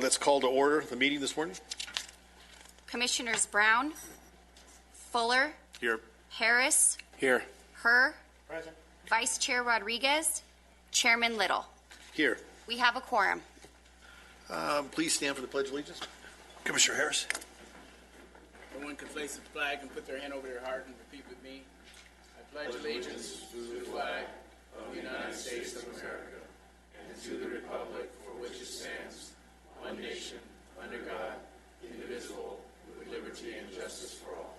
Let's call to order the meeting this morning. Commissioners Brown, Fuller, Here. Harris, Here. Herr, Present. Vice Chair Rodriguez, Chairman Little. Here. We have a quorum. Please stand for the Pledge of Allegiance. Commissioner Harris. Everyone can place the flag and put their hand over their heart and repeat with me. I pledge allegiance to the flag of the United States of America and to the republic for which it stands, one nation, under God, indivisible, with liberty and justice for all.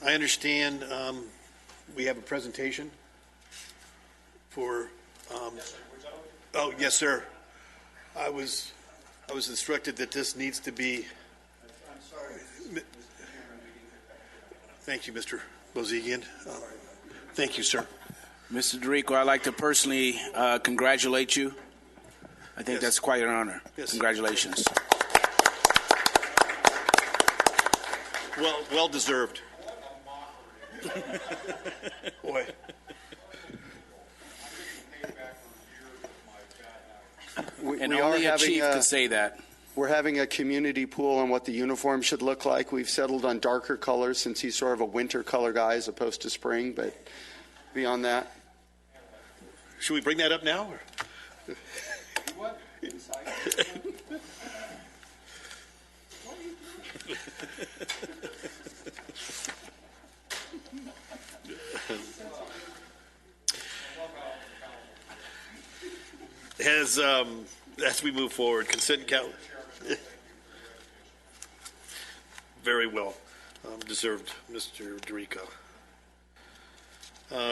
I understand we have a presentation for. Oh, yes, sir. I was instructed that this needs to be. I'm sorry, Mr. Chairman. Thank you, Mr. Bozigian. Thank you, sir. Mr. Dorico, I'd like to personally congratulate you. I think that's quite an honor. Yes. Congratulations. Well deserved. Boy. And only a chief could say that. We're having a community pool on what the uniform should look like. We've settled on darker colors since he's sort of a winter color guy as opposed to spring, but beyond that. Should we bring that up now? Or? What? As we move forward, consent calendar. Very well deserved, Mr. Dorico.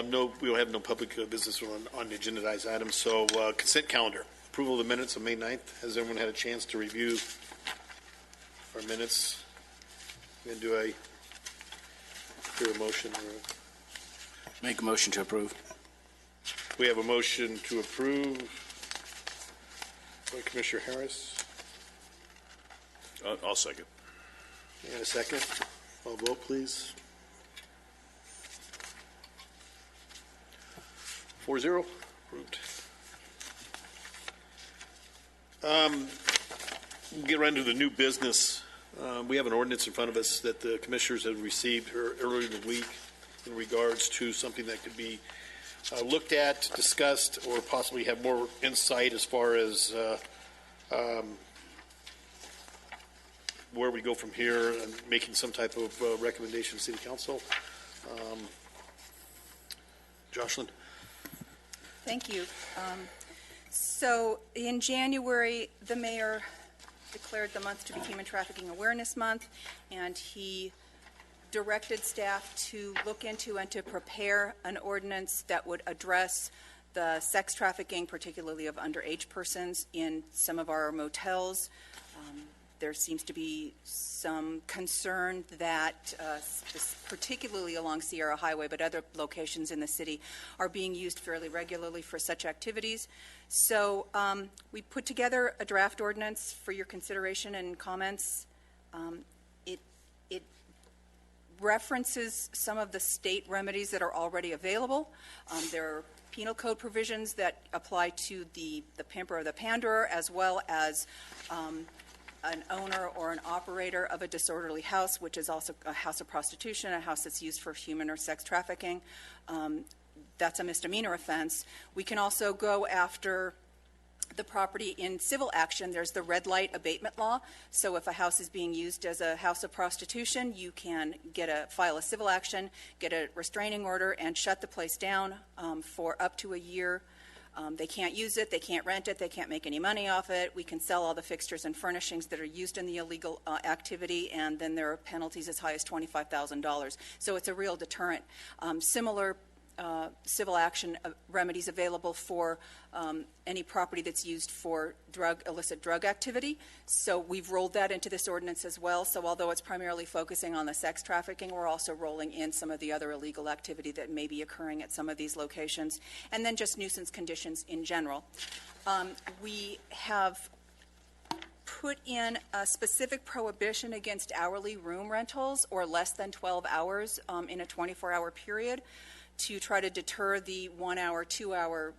No, we will have no public business on the agendized items. So consent calendar, approval of the minutes of May 9th. Has everyone had a chance to review our minutes? And do I hear a motion? Make a motion to approve. We have a motion to approve by Commissioner Harris. I'll second. And a second. I'll vote, please. 4-0. Approved. We'll get right into the new business. We have an ordinance in front of us that the commissioners have received earlier in the week in regards to something that could be looked at, discussed, or possibly have more insight as far as where we go from here and making some type of recommendation to City Council. Jocelyn? Thank you. So in January, the mayor declared the month to be Human Trafficking Awareness Month, and he directed staff to look into and to prepare an ordinance that would address the sex trafficking, particularly of underage persons, in some of our motels. There seems to be some concern that, particularly along Sierra Highway, but other locations in the city, are being used fairly regularly for such activities. So we put together a draft ordinance for your consideration and comments. It references some of the state remedies that are already available. There are penal code provisions that apply to the pimper or the panderer, as well as an owner or an operator of a disorderly house, which is also a house of prostitution, a house that's used for human or sex trafficking. That's a misdemeanor offense. We can also go after the property in civil action. There's the red light abatement law. So if a house is being used as a house of prostitution, you can file a civil action, get a restraining order, and shut the place down for up to a year. They can't use it, they can't rent it, they can't make any money off it. We can sell all the fixtures and furnishings that are used in the illegal activity, and then there are penalties as high as $25,000. So it's a real deterrent. Similar civil action remedies available for any property that's used for illicit drug activity. So we've rolled that into this ordinance as well. So although it's primarily focusing on the sex trafficking, we're also rolling in some of the other illegal activity that may be occurring at some of these locations. And then just nuisance conditions in general. We have put in a specific prohibition against hourly room rentals or less than 12 hours in a 24-hour period. to try to deter the 1 hour, 2 hour,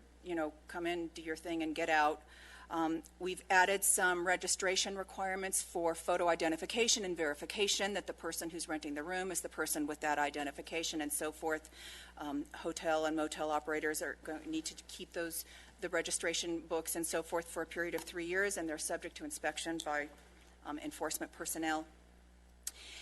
come in, do your thing, and get out. We've added some registration requirements for photo identification and verification that the person who's renting the room is the person with that identification and so forth. Hotel and motel operators need to keep the registration books and so forth for a period of 3 years, and they're subject to inspection by enforcement personnel.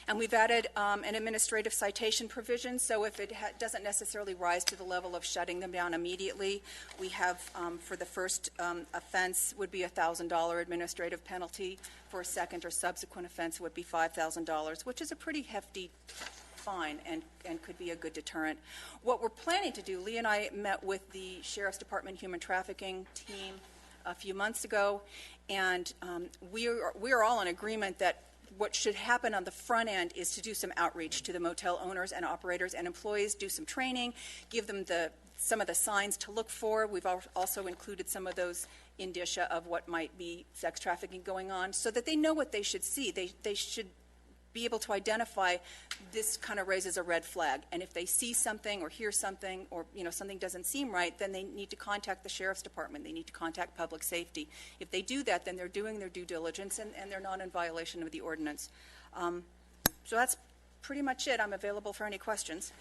And we've added an administrative citation provision, so if it doesn't necessarily rise to the level of shutting them down immediately, we have, for the first offense, would be a $1,000 administrative penalty. For a second or subsequent offense, it would be $5,000, which is a pretty hefty fine and could be a good deterrent. What we're planning to do, Lee and I met with the Sheriff's Department Human Trafficking team a few months ago, and we are all in agreement that what should happen on the front end is to do some outreach to the motel owners and operators and employees, do some training, give them some of the signs to look for. We've also included some of those indicia of what might be sex trafficking going on so that they know what they should see. They should be able to identify this kind of raises a red flag. And if they see something or hear something or something doesn't seem right, then they need to contact the Sheriff's Department. They need to contact Public Safety. If they do that, then they're doing their due diligence and they're not in violation of the ordinance. So that's pretty much it. I'm available for any questions.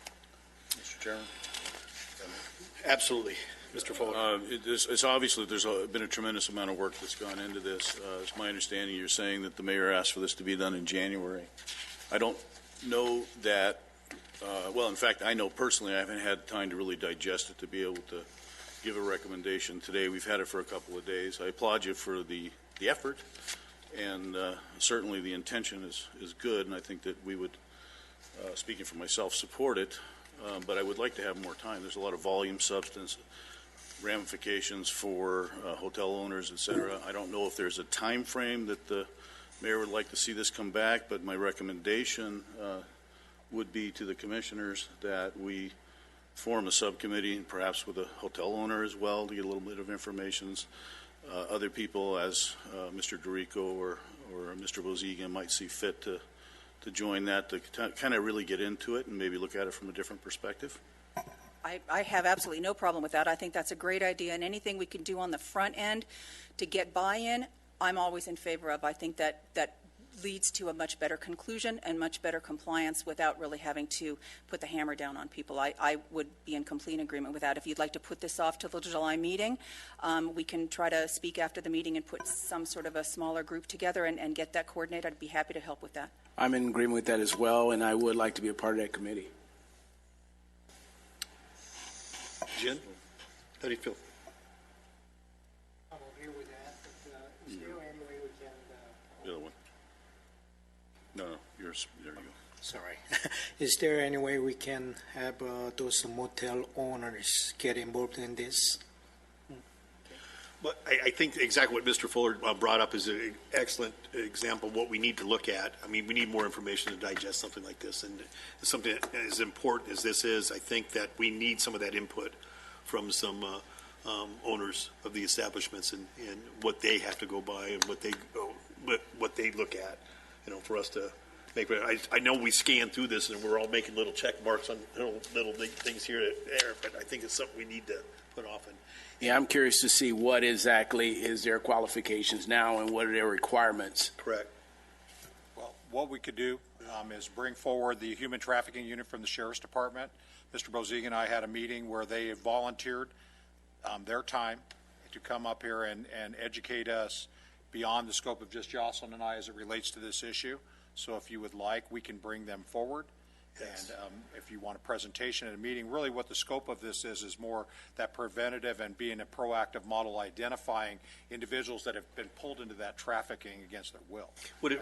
Mr. Chairman? Absolutely. Mr. Fuller. It's obviously there's been a tremendous amount of work that's gone into this. It's my understanding you're saying that the mayor asked for this to be done in January. I don't know that, well, in fact, I know personally I haven't had time to really digest it to be able to give a recommendation today. We've had it for a couple of days. I applaud you for the effort, and certainly the intention is good, and I think that we would, speaking for myself, support it. But I would like to have more time. There's a lot of volume, substance, ramifications for hotel owners, et cetera. I don't know if there's a time frame that the mayor would like to see this come back, but my recommendation would be to the commissioners that we form a subcommittee, perhaps with a hotel owner as well, to get a little bit of information. Other people, as Mr. Dorico or Mr. Bozigan might see fit to join that, to kind of really get into it and maybe look at it from a different perspective. I have absolutely no problem with that. I think that's a great idea, and anything we can do on the front end to get buy-in, I'm always in favor of. I think that leads to a much better conclusion and much better compliance without really having to put the hammer down on people. I would be in complete agreement with that. If you'd like to put this off to the July meeting, we can try to speak after the meeting and put some sort of a smaller group together and get that coordinated. I'd be happy to help with that. I'm in agreement with that as well, and I would like to be a part of that committee. Jen, how do you feel? I'm okay with that, but is there any way we can, The other one. No, yours. There you go. sorry, is there any way we can have those motel owners get involved in this? But I think exactly what Mr. Fuller brought up is an excellent example of what we need to look at. I mean, we need more information to digest something like this. And something as important as this is, I think that we need some of that input from some owners of the establishments and what they have to go by and what they look at, for us to make. I know we scan through this and we're all making little check marks on little things here and there, but I think it's something we need to put off and. Yeah, I'm curious to see what exactly is their qualifications now and what are their requirements. Correct. Well, what we could do is bring forward the human trafficking unit from the Sheriff's Department. Mr. Bozigan and I had a meeting where they volunteered their time to come up here and educate us beyond the scope of just Jocelyn and I as it relates to this issue. So if you would like, we can bring them forward. Yes. And if you want a presentation at a meeting, really what the scope of this is more that preventative and being a proactive model, identifying individuals that have been pulled into that trafficking against their will. Would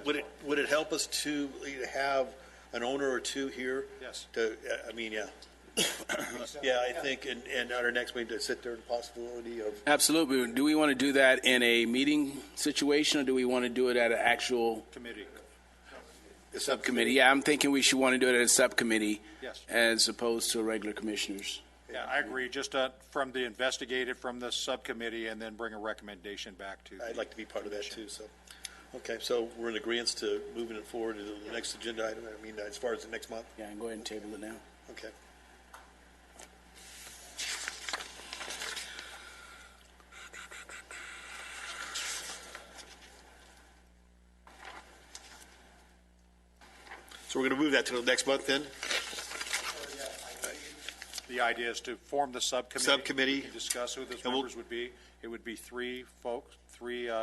it help us to have an owner or two here? Yes. Yeah. Yeah, I think, and at our next meeting to sit there, the possibility of. Absolutely. Do we want to do that in a meeting situation, or do we want to do it at an actual Committee. subcommittee? Yeah, I'm thinking we should want to do it at a subcommittee. Yes. As opposed to regular commissioners. Yeah, I agree. Just from the investigative, from the subcommittee, and then bring a recommendation back to. I'd like to be part of that too, so. Okay, so we're in agreement to moving it forward to the next agenda item, as far as the next month? Yeah, and go ahead and table it now. Okay. So we're going to move that to the next month then? The idea is to form the subcommittee. Subcommittee. To discuss who those And we'll- members would be. It would be three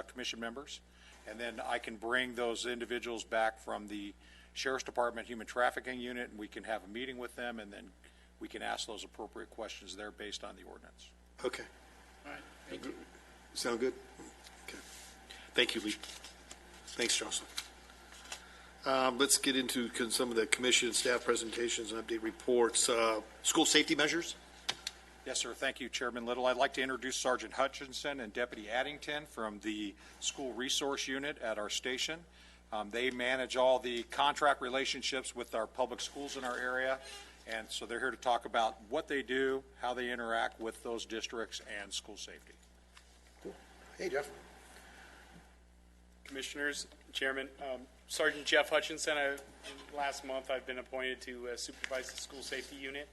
commission members. And then I can bring those individuals back from the Sheriff's Department Human Trafficking Unit, and we can have a meeting with them, and then we can ask those appropriate questions there based on the ordinance. Okay. All right, thank you. Sound good? Okay. Thank you, Lee. Thanks, Jocelyn. Let's get into some of the commission and staff presentations and update reports. School safety measures? Yes, sir. Thank you, Chairman Little. I'd like to introduce Sergeant Hutchinson and Deputy Addington from the School Resource Unit at our station. They manage all the contract relationships with our public schools in our area, and so they're here to talk about what they do, how they interact with those districts, and school safety. Hey, Jeff. Commissioners, Chairman, Sergeant Jeff Hutchinson. Last month I've been appointed to supervise the school safety unit,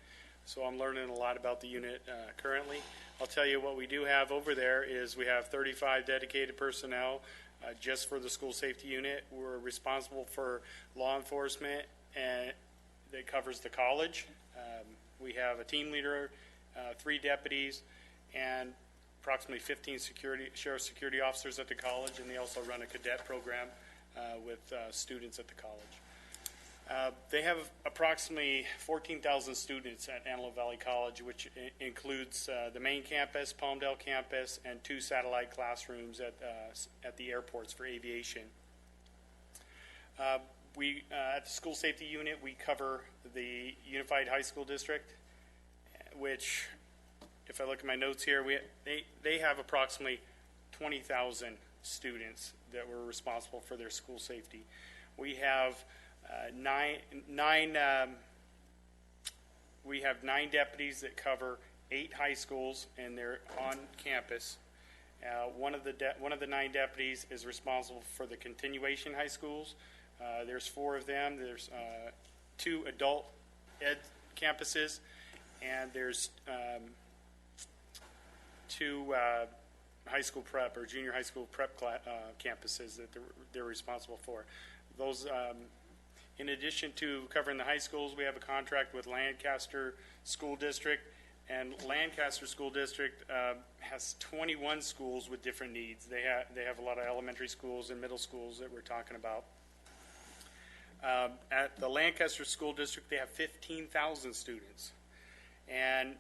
so I'm learning a lot about the unit currently. I'll tell you what we do have over there is we have 35 dedicated personnel just for the school safety unit. We're responsible for law enforcement and that covers the college. We have a team leader, 3 deputies, and approximately 15 sheriff security officers at the college, and they also run a cadet program with students at the college. They have approximately 14,000 students at Antelope Valley College, which includes the main campus, Palmdale campus, and 2 satellite classrooms at the airports for aviation. At the school safety unit, we cover the Unified High School District, which, if I look at my notes here, they have approximately 20,000 students that were responsible for their school safety. We have nine deputies that cover 8 high schools, and they're on campus. One of the 9 deputies is responsible for the continuation high schools. There's 4 of them. There's 2 adult ed campuses, and there's 2 high school prep or junior high school prep campuses that they're responsible for. Those, in addition to covering the high schools, we have a contract with Lancaster School District, and Lancaster School District has 21 schools with different needs. They have a lot of elementary schools and middle schools that we're talking about. At the Lancaster School District, they have 15,000 students, and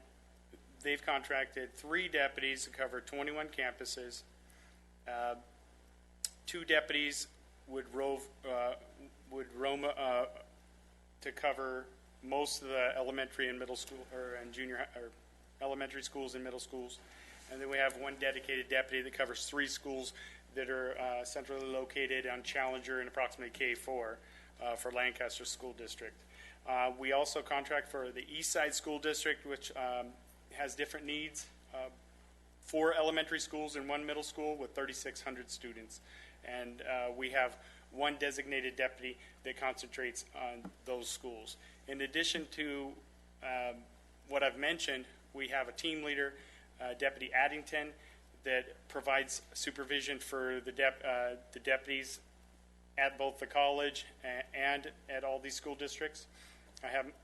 they've contracted 3 deputies to cover 21 campuses. 2 deputies would roam to cover most of the elementary and middle school and junior or elementary schools and middle schools, and then we have 1 dedicated deputy that covers 3 schools that are centrally located on Challenger and approximately K4 for Lancaster School District. We also contract for the East Side School District, which has different needs. 4 elementary schools and 1 middle school with 3,600 students. And we have 1 designated deputy that concentrates on those schools. In addition to what I've mentioned, we have a team leader, Deputy Addington, that provides supervision for the deputies at both the college and at all these school districts.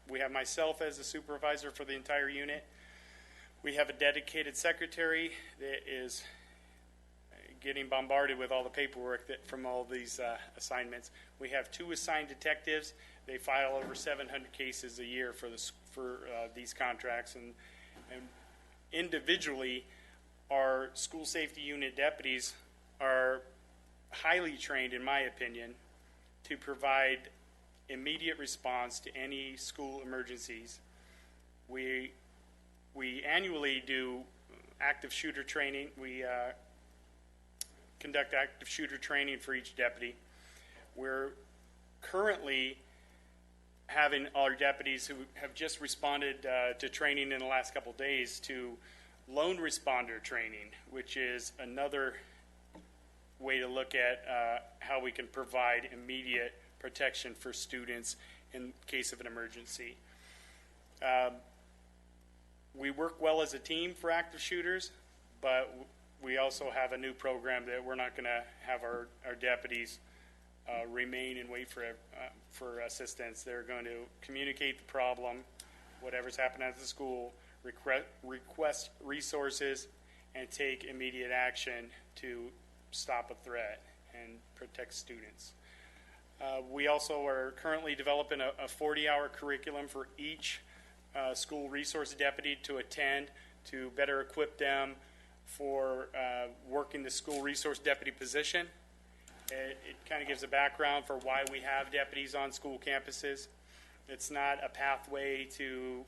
We have myself as the supervisor for the entire unit. We have a dedicated secretary that is getting bombarded with all the paperwork from all these assignments. We have 2 assigned detectives. They file over 700 cases a year for these contracts, and individually, our school safety unit deputies are highly trained, in my opinion, to provide immediate response to any school emergencies. We annually do active shooter training. We conduct active shooter training for each deputy. We're currently having our deputies who have just responded to training in the last couple days to lone responder training, which is another way to look at how we can provide immediate protection for students in case of an emergency. We work well as a team for active shooters, but we also have a new program that we're not going to have our deputies remain and wait for assistance. They're going to communicate the problem, whatever's happening at the school, request resources, and take immediate action to stop a threat and protect students. We also are currently developing a 40-hour curriculum for each school resource deputy to attend to better equip them for working the school resource deputy position. It kind of gives a background for why we have deputies on school campuses. It's not a pathway to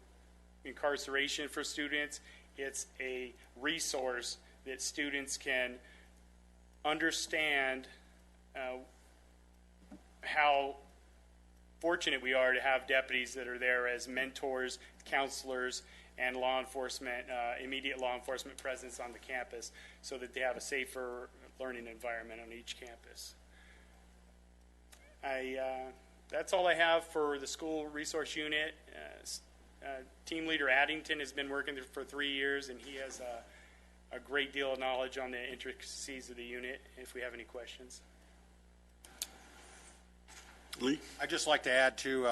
incarceration for students. It's a resource that students can understand how fortunate we are to have deputies that are there as mentors, counselors, and law enforcement, immediate law enforcement presence on the campus so that they have a safer learning environment on each campus. That's all I have for the school resource unit. Team leader Addington has been working there for 3 years, and he has a great deal of knowledge on the intricacies of the unit, if we have any questions. Lee? I'd just like to add to,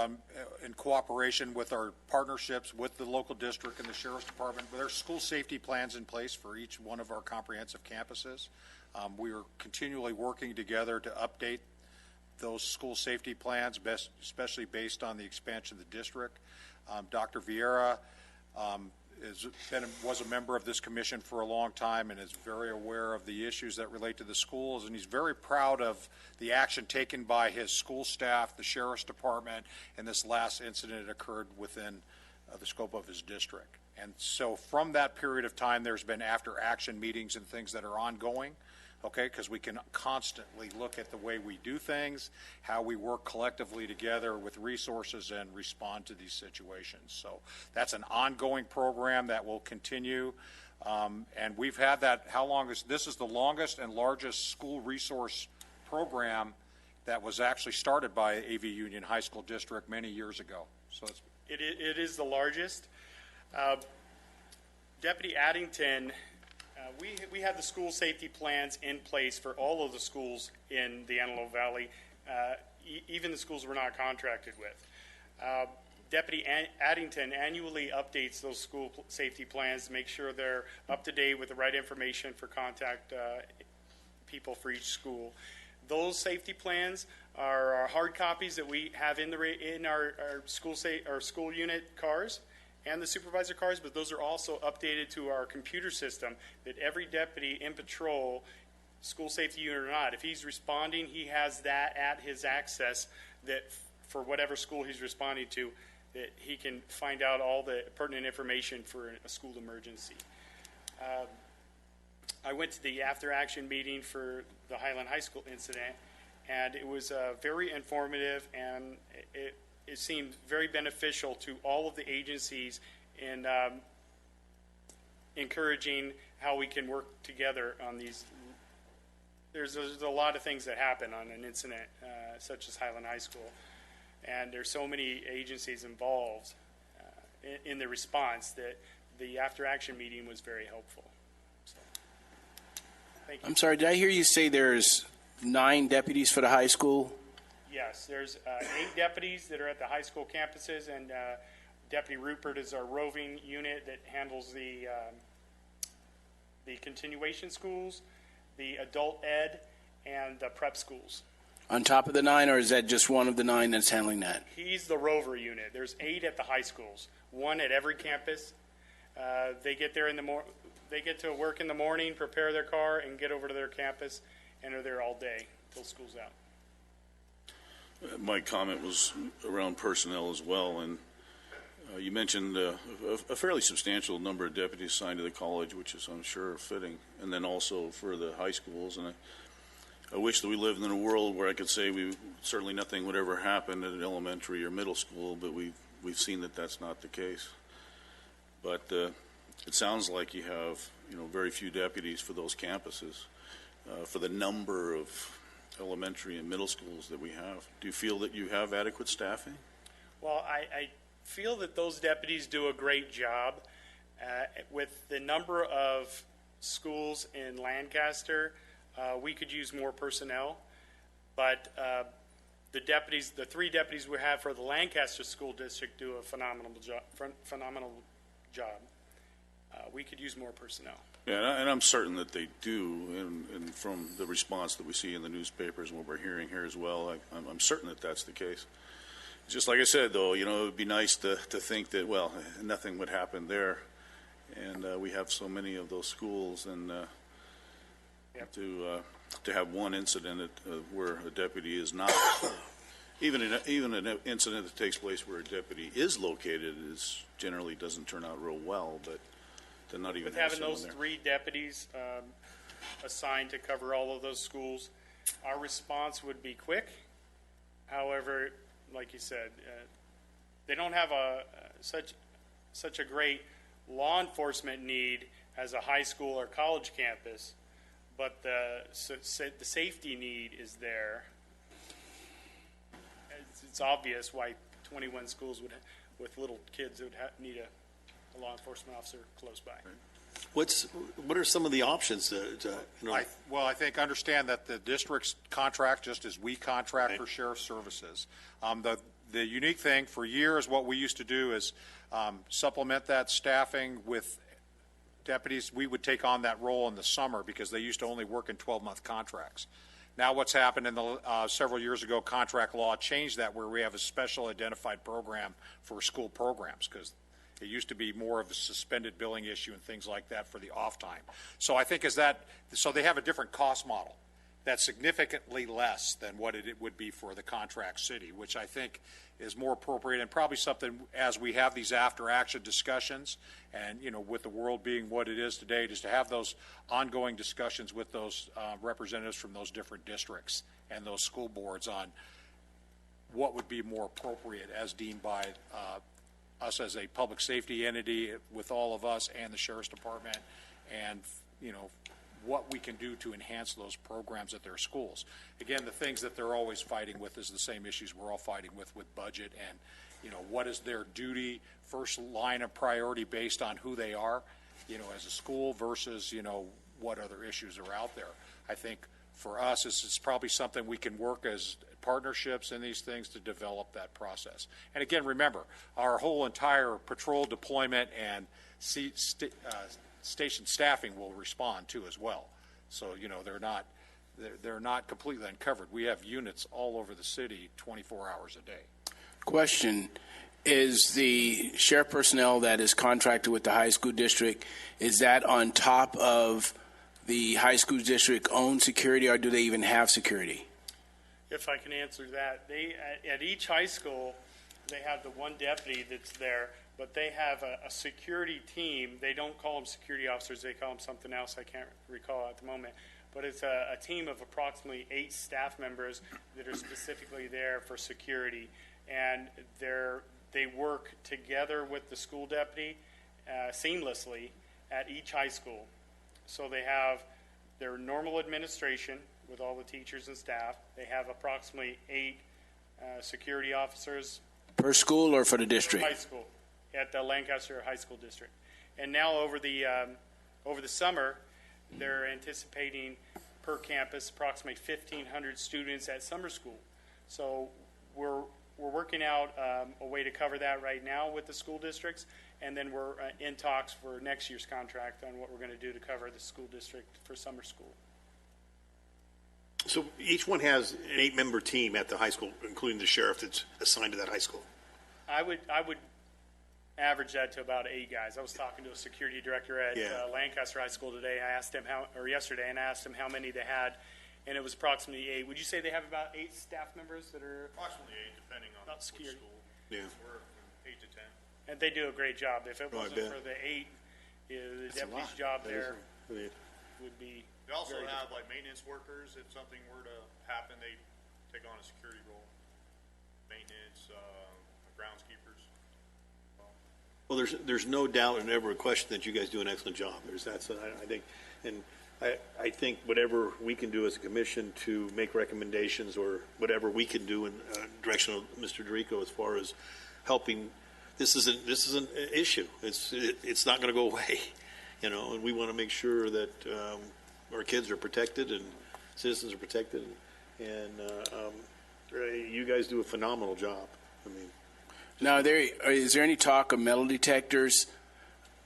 in cooperation with our partnerships with the local district and the Sheriff's Department, there are school safety plans in place for each one of our comprehensive campuses. We are continually working together to update those school safety plans, especially based on the expansion of the district. Dr. Vieira was a member of this commission for a long time and is very aware of the issues that relate to the schools, and he's very proud of the action taken by his school staff, the Sheriff's Department, and this last incident occurred within the scope of his district. And so from that period of time, there's been after action meetings and things that are ongoing, okay, because we can constantly look at the way we do things, how we work collectively together with resources and respond to these situations. So that's an ongoing program that will continue. And we've had that, this is the longest and largest school resource program that was actually started by AV Union High School District many years ago. So it is the largest. Deputy Addington, we have the school safety plans in place for all of the schools in the Antelope Valley, even the schools we're not contracted with. Deputy Addington annually updates those school safety plans to make sure they're up to date with the right information for contact people for each school. Those safety plans are our hard copies that we have in our school unit cars and the supervisor cars, but those are also updated to our computer system that every deputy in patrol, school safety unit or not, if he's responding, he has that at his access that for whatever school he's responding to, that he can find out all the pertinent information for a school emergency. I went to the after-action meeting for the Highland High School incident, and it was very informative, and it seemed very beneficial to all of the agencies in encouraging how we can work together on these. There's a lot of things that happen on an incident such as Highland High School, and there's so many agencies involved in the response that the after-action meeting was very helpful. So, thank you. I'm sorry, did I hear you say there's 9 deputies for the high school? Yes, there's 8 deputies that are at the high school campuses, and Deputy Rupert is our roving unit that handles the continuation schools, the adult ed, and the prep schools. On top of the 9, or is that just one of the 9 that's handling that? He's the rover unit. There's 8 at the high schools, 1 at every campus. They get there they get to work in the morning, prepare their car, and get over to their campus, and are there all day till school's out. My comment was around personnel as well, and you mentioned a fairly substantial number of deputies assigned to the college, which is, I'm sure, fitting, and then also for the high schools. And I wish that we lived in a world where I could say certainly nothing would ever happen at an elementary or middle school, but we've seen that that's not the case. But it sounds like you have very few deputies for those campuses, for the number of elementary and middle schools that we have. Do you feel that you have adequate staffing? Well, I feel that those deputies do a great job. With the number of schools in Lancaster, we could use more personnel, but the deputies, the 3 deputies we have for the Lancaster School District do a phenomenal job. We could use more personnel. Yeah, and I'm certain that they do, and from the response that we see in the newspapers and what we're hearing here as well, I'm certain that that's the case. Just like I said, though, it would be nice to think that, well, nothing would happen there, and we have so many of those schools, and to have one incident where a deputy is not, even an incident that takes place where a deputy is located generally doesn't turn out real well, but to not even With have having someone those there. 3 deputies assigned to cover all of those schools, our response would be quick. However, like you said, they don't have such a great law enforcement need as a high school or college campus, but the safety need is there. It's obvious why 21 schools with little kids would need a law enforcement officer close by. What are some of the options I think understand that the district's contract, just as we contract for sheriff's services. The unique thing for years, what we used to do is supplement that staffing with deputies. We would take on that role in the summer because they used to only work in 12-month contracts. Now what's happened in the several years ago, contract law changed that, where we have a special identified program for school programs, because it used to be more of a suspended billing issue and things like that for the off time. So I think so they have a different cost model that's significantly less than what it would be for the contract city, which I think is more appropriate, and probably something as we have these after action discussions, and with the world being what it is today, just to have those ongoing discussions with those representatives from those different districts and those school boards on what would be more appropriate as deemed by us as a public safety entity with all of us and the sheriff's department, and what we can do to enhance those programs at their schools. Again, the things that they're always fighting with is the same issues we're all fighting with budget, and what is their duty, first line of priority based on who they are, as a school versus what other issues are out there. I think for us, it's probably something we can work as partnerships in these things to develop that process. And again, remember, our whole entire patrol deployment and station staffing will respond to as well. So, they're not completely uncovered. We have units all over the city 24 hours a day. Question, is the sheriff personnel that is contracted with the high school district, is that on top of the high school district owned security, or do they even have security? If I can answer that, at each high school, they have the one deputy that's there, but they have a security team. They don't call them security officers. They call them something else I can't recall at the moment. But it's a team of approximately 8 staff members that are specifically there for security. And they work together with the school deputy seamlessly at each high school. So they have their normal administration with all the teachers and staff. They have approximately 8 security officers. Per school or for the district? High school, at the Lancaster High School District. And now over the summer, they're anticipating per campus approximately 1,500 students at summer school. So we're working out a way to cover that right now with the school districts, and then we're in talks for next year's contract on what we're going to do to cover the school district for summer school. So each one has an 8-member team at the high school, including the sheriff that's assigned to that high school. I would average that to about 8 guys. I was talking to a security director at Lancaster High School today. Yesterday, and I asked him how many they had, and it was approximately 8. Would you say they have about 8 staff members that are approximately 8, depending on which security school? Yeah. We're from 8 to 10. And they do a great job. If it I wasn't bet. for the 8, the That's a deputy's lot. job That there is would be. They also very have like maintenance workers. If something were to happen, they take on a security role. Maintenance, groundskeepers. Well, there's no doubt and never a question that you guys do an excellent job. I think, and I think whatever we can do as a commission to make recommendations, or whatever we can do in direction of Mr. Dorico as far as helping, this is an issue. It's not going to go away, and we want to make sure that our kids are protected and citizens are protected, and You guys do a phenomenal job. I mean, Now, is there any talk of metal detectors?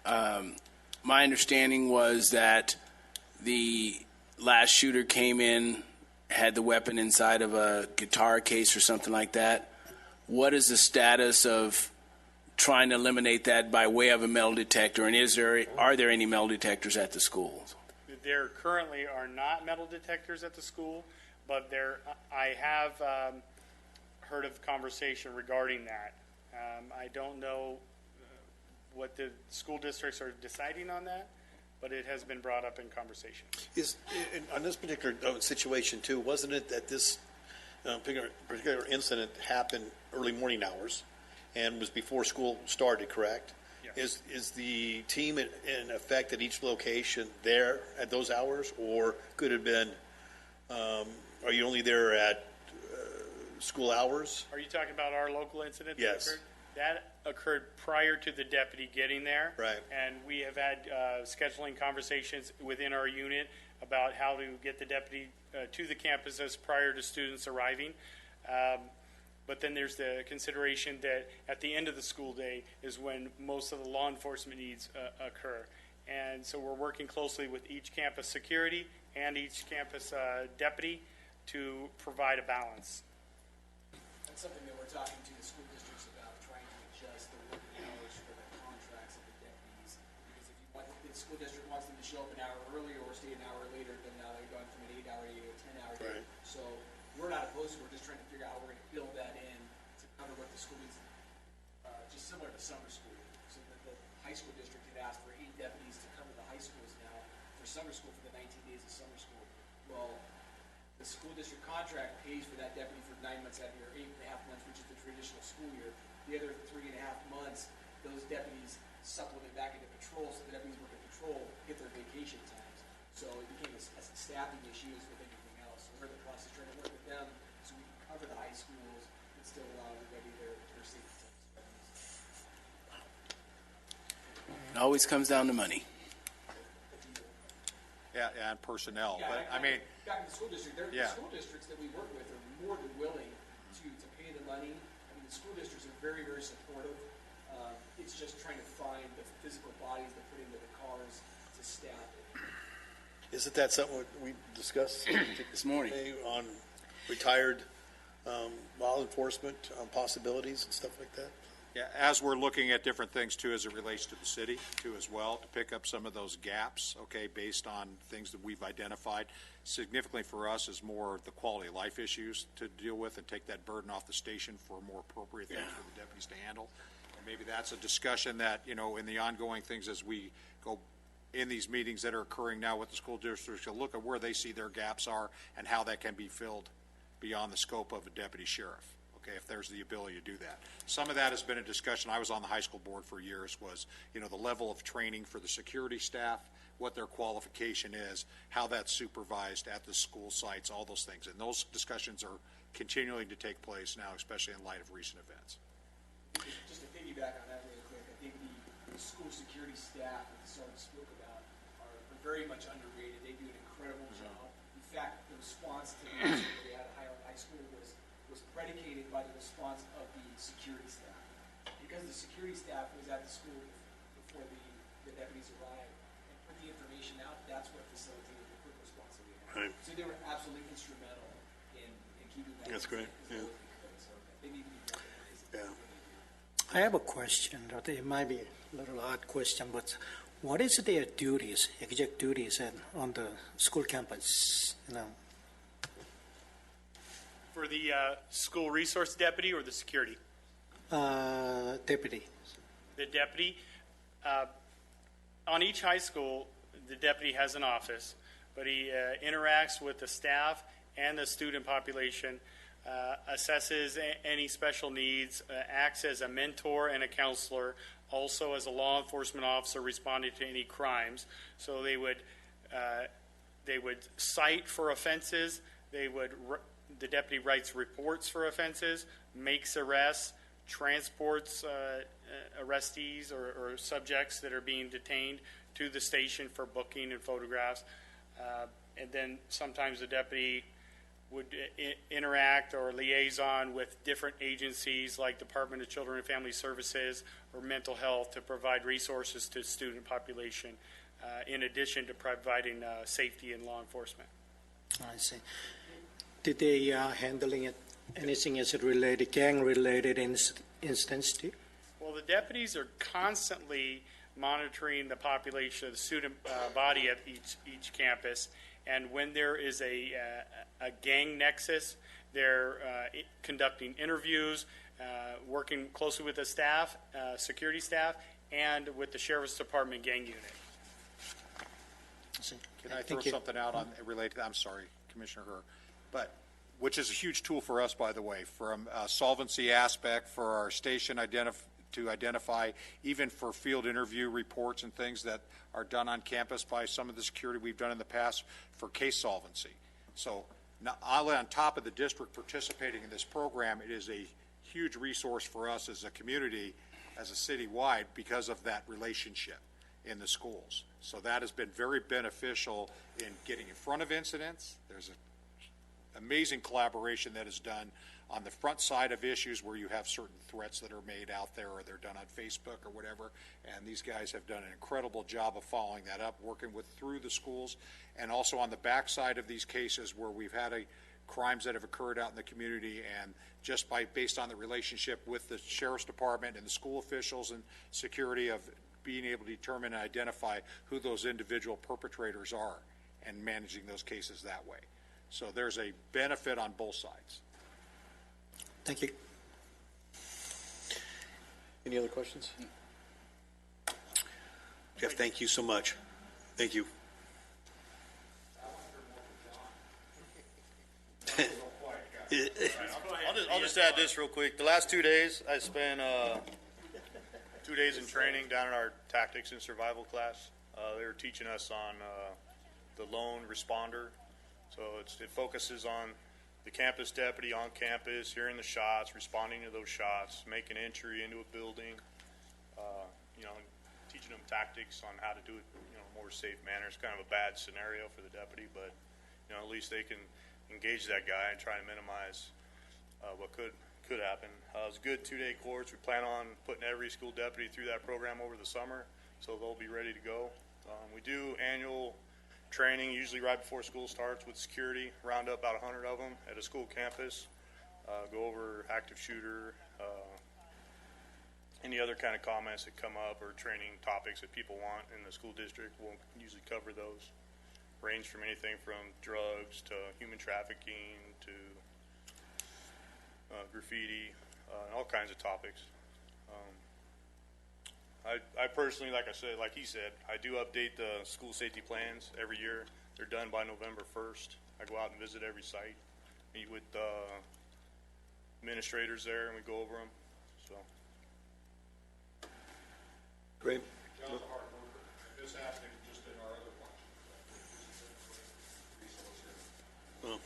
My understanding was that the last shooter came in, had the weapon inside of a guitar case or something like that. What is the status of trying to eliminate that by way of a metal detector? And are there any metal detectors at the schools? There currently are not metal detectors at the school, but I have heard of conversation regarding that. I don't know what the school districts are deciding on that, but it has been brought up in conversation. On this particular situation too, wasn't it that this particular incident happened early morning hours and was before school started, correct? Yes. Is the team in effect at each location there at those hours, or could it have been, are you only there at school hours? Are you talking about our local incident? Yes. That occurred? That occurred prior to the deputy getting there. Right. And we have had scheduling conversations within our unit about how to get the deputy to the campuses prior to students arriving. But then there's the consideration that at the end of the school day is when most of the law enforcement needs occur. And so we're working closely with each campus security and each campus deputy to provide a balance. That's something that we're talking to the school districts about, trying to adjust the working hours for the contracts of the deputies. Because if the school district wants them to show up an hour earlier or stay an hour later, then now they're going from an 8-hour day to a 10-hour day. Right. So we're not opposed to it, we're just trying to figure out how we're going to build that in to cover what the school needs, just similar to summer school. So that the high school district had asked for 8 deputies to cover the high schools now for summer school for the 19 days of summer school. Well, the school district contract pays for that deputy for 9 months out of the year, 8.5 months, which is the traditional school year. The other 3.5 months, those deputies supplement back into patrol, so the deputies work at patrol, get their vacation times. So it became a staffing issue as with anything else. So we're in the process trying to work with them so we can cover the high schools and still allow everybody their safety times. It always comes down to money. Yeah, and personnel, Yeah, but I mean, back in the school district, the Yeah. school districts that we work with are more than willing to pay the money. I mean, the school districts are very, very supportive. It's just trying to find the physical bodies to put into the cars to staff it. Isn't that something we discussed This morning. today on retired law enforcement possibilities and stuff like that? yeah, as we're looking at different things too, as it relates to the city too as well, to pick up some of those gaps, okay, based on things that we've identified. Significantly for us is more the quality of life issues to deal with and take that burden off the station for more appropriate things for the deputies to handle. And maybe that's a discussion that, you know, in the ongoing things as we go in these meetings that are occurring now with the school districts, to look at where they see their gaps are and how that can be filled beyond the scope of a deputy sheriff. Okay, if there's the ability to do that. Some of that has been a discussion. I was on the high school board for years, was, you know, the level of training for the security staff, what their qualification is, how that's supervised at the school sites, all those things. And those discussions are continuing to take place now, especially in light of recent events. Just to piggyback on that really quick, I think the school security staff that the sergeant spoke about are very much underrated. They do an incredible job. In fact, the response to the incident that we had at Highland High School was predicated by the response of the security staff. Because the security staff was at the school before the deputies arrived and put the information out, that's what facilitated the quick response that we had. Right. So they were absolutely instrumental in keeping that. That's great, as yeah. low as we could. So they need to be recognized. Yeah. I have a question, that it might be a little odd question, but what is their duties, exact duties on the school campus, you know? For the school resource deputy or the security? Deputy. The deputy, on each high school, the deputy has an office, but he interacts with the staff and the student population, assesses any special needs, acts as a mentor and a counselor, also as a law enforcement officer responding to any crimes. So they would cite for offenses, the deputy writes reports for offenses, makes arrests, transports arrestees or subjects that are being detained to the station for booking and photographs. And then sometimes the deputy would interact or liaison with different agencies like Department of Children and Family Services or Mental Health to provide resources to student population, in addition to providing safety and law enforcement. I see. Did they handling it, anything as it related, gang-related instance too? Well, the deputies are constantly monitoring the population of the student body at each campus, and when there is a gang nexus, they're conducting interviews, working closely with the staff, security staff, and with the Sheriff's Department gang unit. Can I throw Thank you. something out on related to, I'm sorry, Commissioner Herr, but, which is a huge tool for us, by the way, from a solvency aspect for our station to identify, even for field interview reports and things that are done on campus by some of the security we've done in the past for case solvency. So not only on top of the district participating in this program, it is a huge resource for us as a community, as a citywide, because of that relationship in the schools. So that has been very beneficial in getting in front of incidents. There's an amazing collaboration that is done on the front side of issues where you have certain threats that are made out there or they're done on Facebook or whatever. And these guys have done an incredible job of following that up, working through the schools, and also on the backside of these cases where we've had crimes that have occurred out in the community, and just based on the relationship with the Sheriff's Department and the school officials and security of being able to determine and identify who those individual perpetrators are and managing those cases that way. So there's a benefit on both sides. Thank you. Any other questions? Jeff, thank you so much. Thank you. I'll just add this real quick. The last 2 days, I spent 2 days in training down in our tactics and survival class. They were teaching us on the lone responder. So it focuses on the campus deputy on campus, hearing the shots, responding to those shots, making entry into a building, teaching them tactics on how to do it, more safe manner. It's kind of a bad scenario for the deputy, but, at least they can engage that guy and try to minimize what could happen. It was a good 2-day course. We plan on putting every school deputy through that program over the summer, so they'll be ready to go. We do annual training, usually right before school starts, with security, round up about 100 of them at a school campus, go over active shooter, any other kind of comments that come up or training topics that people want in the school district. We'll usually cover those. Range from anything from drugs to human trafficking to graffiti, all kinds of topics. I personally, like he said, I do update the school safety plans every year. They're done by November 1st. I go out and visit every site, meet with administrators there, and we go over them. So. Great. John's a hard worker. This happened just in our other one. Well,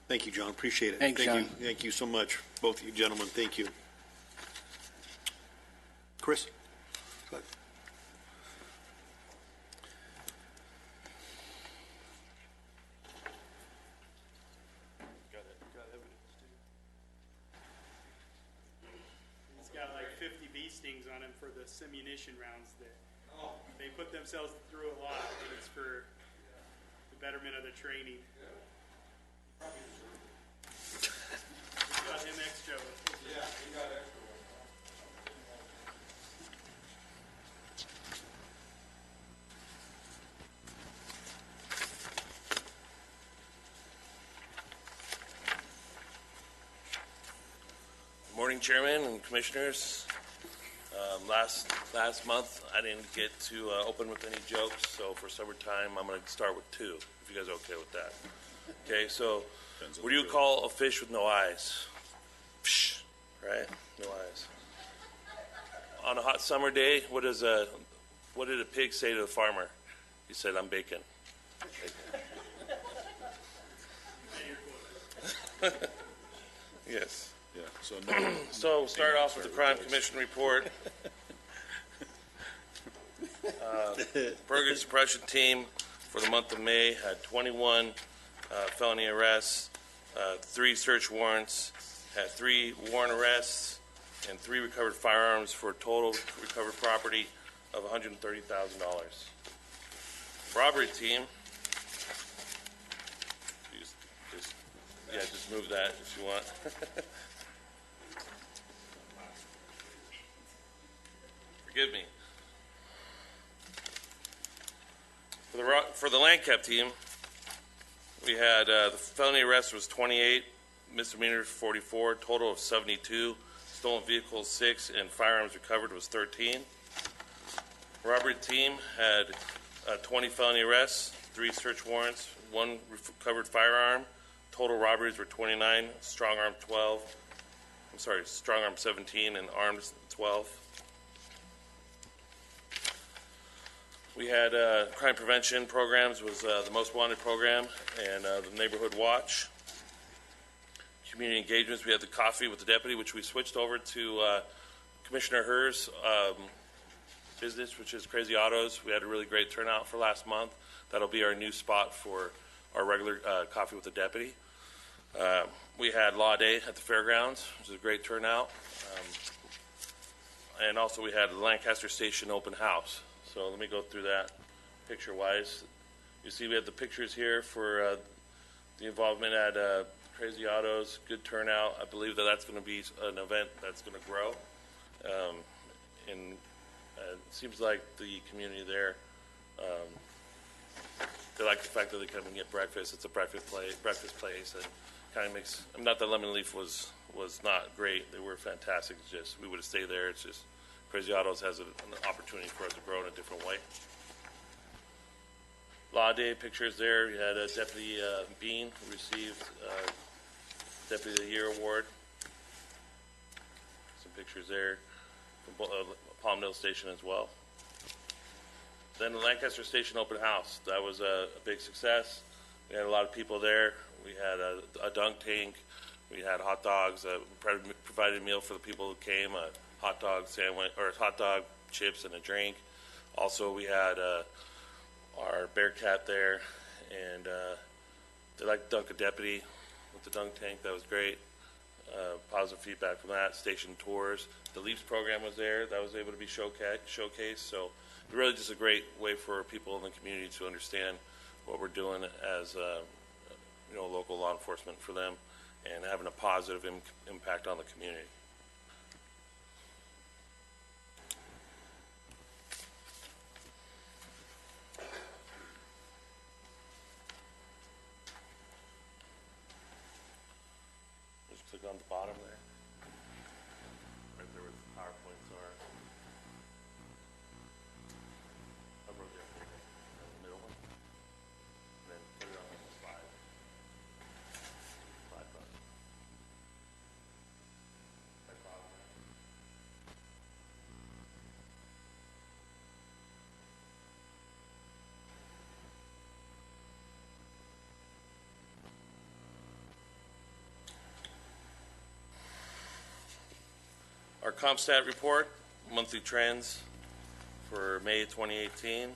thank you, John. Appreciate it. Thanks, John. Thank you so much, both of you gentlemen. Thank you. Chris? Go ahead. He's got like 50 bee stings on him for the simunition rounds that they put themselves through a lot, but it's for the betterment of the training. He's got him extra. Yeah, he got extra. Morning, Chairman and Commissioners. Last month, I didn't get to open with any jokes, so for summertime, I'm going to start with 2, if you guys are okay with that. Okay, so what do you call a fish with no eyes? Psh, right? No eyes. On a hot summer day, what did a pig say to the farmer? He said, "I'm bacon." Yes. Yeah, so no. So start off with the Crime Commission report. Burglary suppression team for the month of May had 21 felony arrests, 3 search warrants, had 3 warrant arrests, and 3 recovered firearms for a total recovered property of $130,000. Robbery team, just move that if you want. Forgive me. For the Lancaster team, we had the felony arrest was 28, misdemeanors 44, total of 72, stolen vehicles 6, and firearms recovered was 13. Robbery team had 20 felony arrests, 3 search warrants, 1 recovered firearm. Total robberies were 29, strong arm 17, and armed 12. We had crime prevention programs was the most wanted program, and the neighborhood watch. Community engagements, we had the coffee with the deputy, which we switched over to Commissioner Herr's business, which is Crazy Autos. We had a really great turnout for last month. That'll be our new spot for our regular coffee with the deputy. We had Law Day at the fairgrounds, which was a great turnout. And also we had the Lancaster Station open house. So let me go through that picture-wise. You see we have the pictures here for the involvement at Crazy Autos, good turnout. I believe that that's going to be an event that's going to grow. And it seems like the community there, they like the fact that they come and get breakfast. It's a breakfast place, and kind of makes. Not that Lemon Leaf was not great; they were fantastic. It's just we would have stayed there. It's just Crazy Autos has an opportunity for us to grow in a different way. Law Day pictures there. We had Deputy Bean who received Deputy of the Year award. Some pictures there from Palmdale Station as well. Then the Lancaster Station open house. That was a big success. We had a lot of people there. We had a dunk tank. We had hot dogs. Provided a meal for the people who came. A hot dog sandwich or hot dog, chips, and a drink. Also, we had our Bearcat there, and they liked to dunk a deputy with the dunk tank. That was great. Positive feedback from that. Station tours. The Leaps program was there. That was able to be showcased. So really just a great way for people in the community to understand what we're doing as local law enforcement for them and having a positive impact on the community. Just click on the bottom there. Right there where the PowerPoints are. Up over there, the middle one. And then put it on the slide. Slide button. Right bottom there. Our CompStat report, monthly trends for May 2018.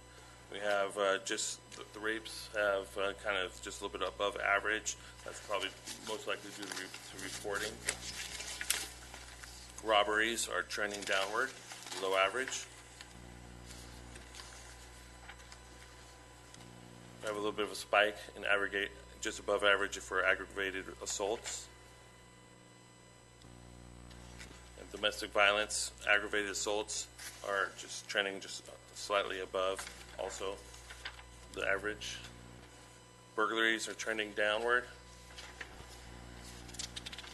We have just the rapes have kind of just a little bit above average. That's probably most likely due to reporting. Robberies are trending downward, below average. We have a little bit of a spike in aggregate, just above average for aggravated assaults. Domestic violence, aggravated assaults are just trending just slightly above also the average. Burglaries are trending downward.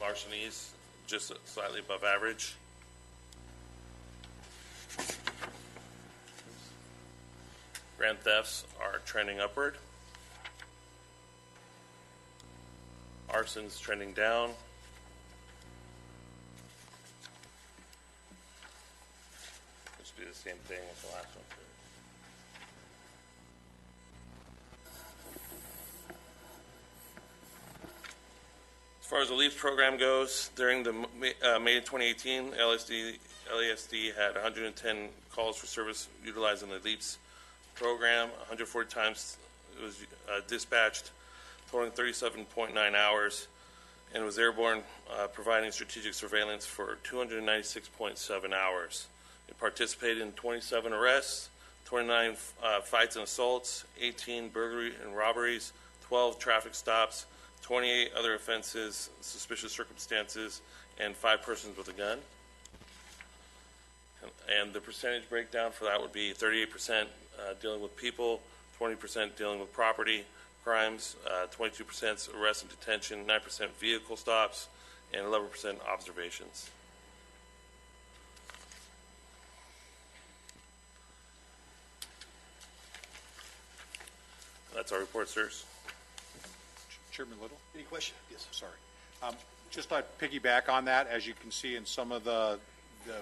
Larcenies just slightly above average. Grand thefts are trending upward. Arson's trending down. Do the same thing with the last one too. As far as the LEAPS program goes, during the May 2018, LASD had 110 calls for service utilizing the LEAPS program. 140 times it was dispatched. totaling 37.9 hours, and was airborne, providing strategic surveillance for 296.7 hours. It participated in 27 arrests, 29 fights and assaults, 18 burglary and robberies, 12 traffic stops, 28 other offenses, suspicious circumstances, and 5 persons with a gun. And the percentage breakdown for that would be 38% dealing with people, 20% dealing with property crimes, 22% arrest and detention, 9% vehicle stops, and 11% observations. That's our report, sirs. Chairman Little? Any question? Yes. Sorry. Just to piggyback on that, as you can see in some of the